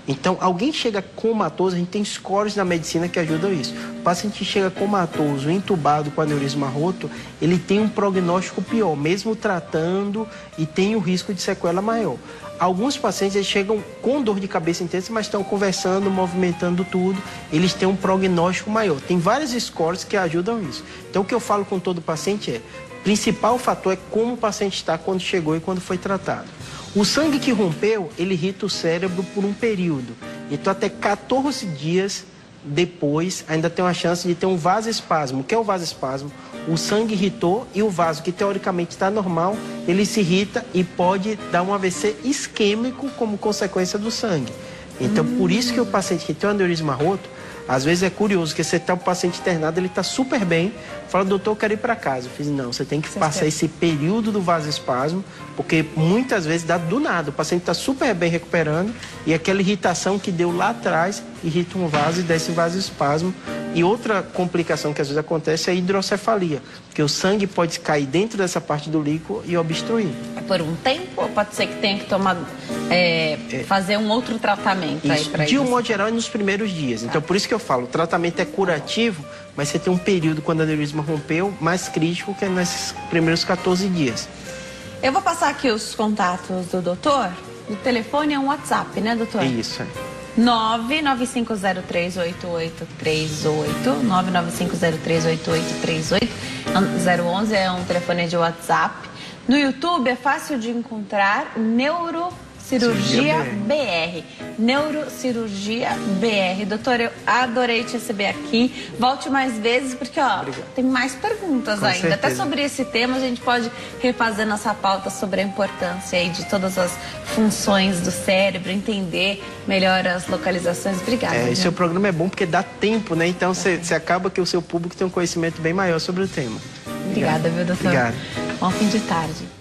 Então, alguém chega comatoso, a gente tem scores na medicina que ajudam isso. O paciente chega comatoso, entubado com aneurisma roto, ele tem um prognóstico pior, mesmo tratando, e tem o risco de sequela maior. Alguns pacientes eles chegam com dor de cabeça intensa, mas estão conversando, movimentando tudo, eles têm um prognóstico maior. Tem vários scores que ajudam isso. Então, o que eu falo com todo paciente é, o principal fator é como o paciente está quando chegou e quando foi tratado. O sangue que rompeu, ele irrita o cérebro por um período. Então, até 14 dias depois, ainda tem uma chance de ter um vasoespasmo. O que é o vasoespasmo? O sangue irritou e o vaso, que teoricamente está normal, ele se irrita e pode dar um AVC isquêmico como consequência do sangue. Então, por isso que o paciente que tem um aneurisma roto, às vezes é curioso, que você está o paciente internado, ele está super bem, fala, doutor, eu quero ir para casa. Eu fiz, não, você tem que passar esse período do vasoespasmo, porque muitas vezes dá do nada, o paciente está super bem recuperando e aquela irritação que deu lá atrás irrita um vaso e dá esse vasoespasmo. E outra complicação que às vezes acontece é a hidrocefalia, porque o sangue pode cair dentro dessa parte do líquido e obstruir. É por um tempo ou pode ser que tenha que tomar, fazer um outro tratamento aí para isso? De um modo geral, é nos primeiros dias. Então, por isso que eu falo, o tratamento é curativo, mas você tem um período quando o aneurisma rompeu mais crítico, que é nesses primeiros 14 dias. Eu vou passar aqui os contatos do doutor. O telefone é um WhatsApp, né, doutor? Isso, 995038838, 995038838, 011 é um telefone de WhatsApp. No YouTube é fácil de encontrar Neurocirurgia BR. Neurocirurgia BR. Doutor, eu adorei te receber aqui. Volte mais vezes, porque tem mais perguntas Com ainda. certeza. Até sobre esse tema a gente pode refazer nossa pauta sobre a importância aí de todas as funções do cérebro, entender melhor as localizações. Obrigada. E seu programa é bom porque dá tempo, né? Então você acaba que o seu público tem um conhecimento bem maior sobre o tema. Obrigada, viu, doutor? Obrigado. Bom fim de tarde.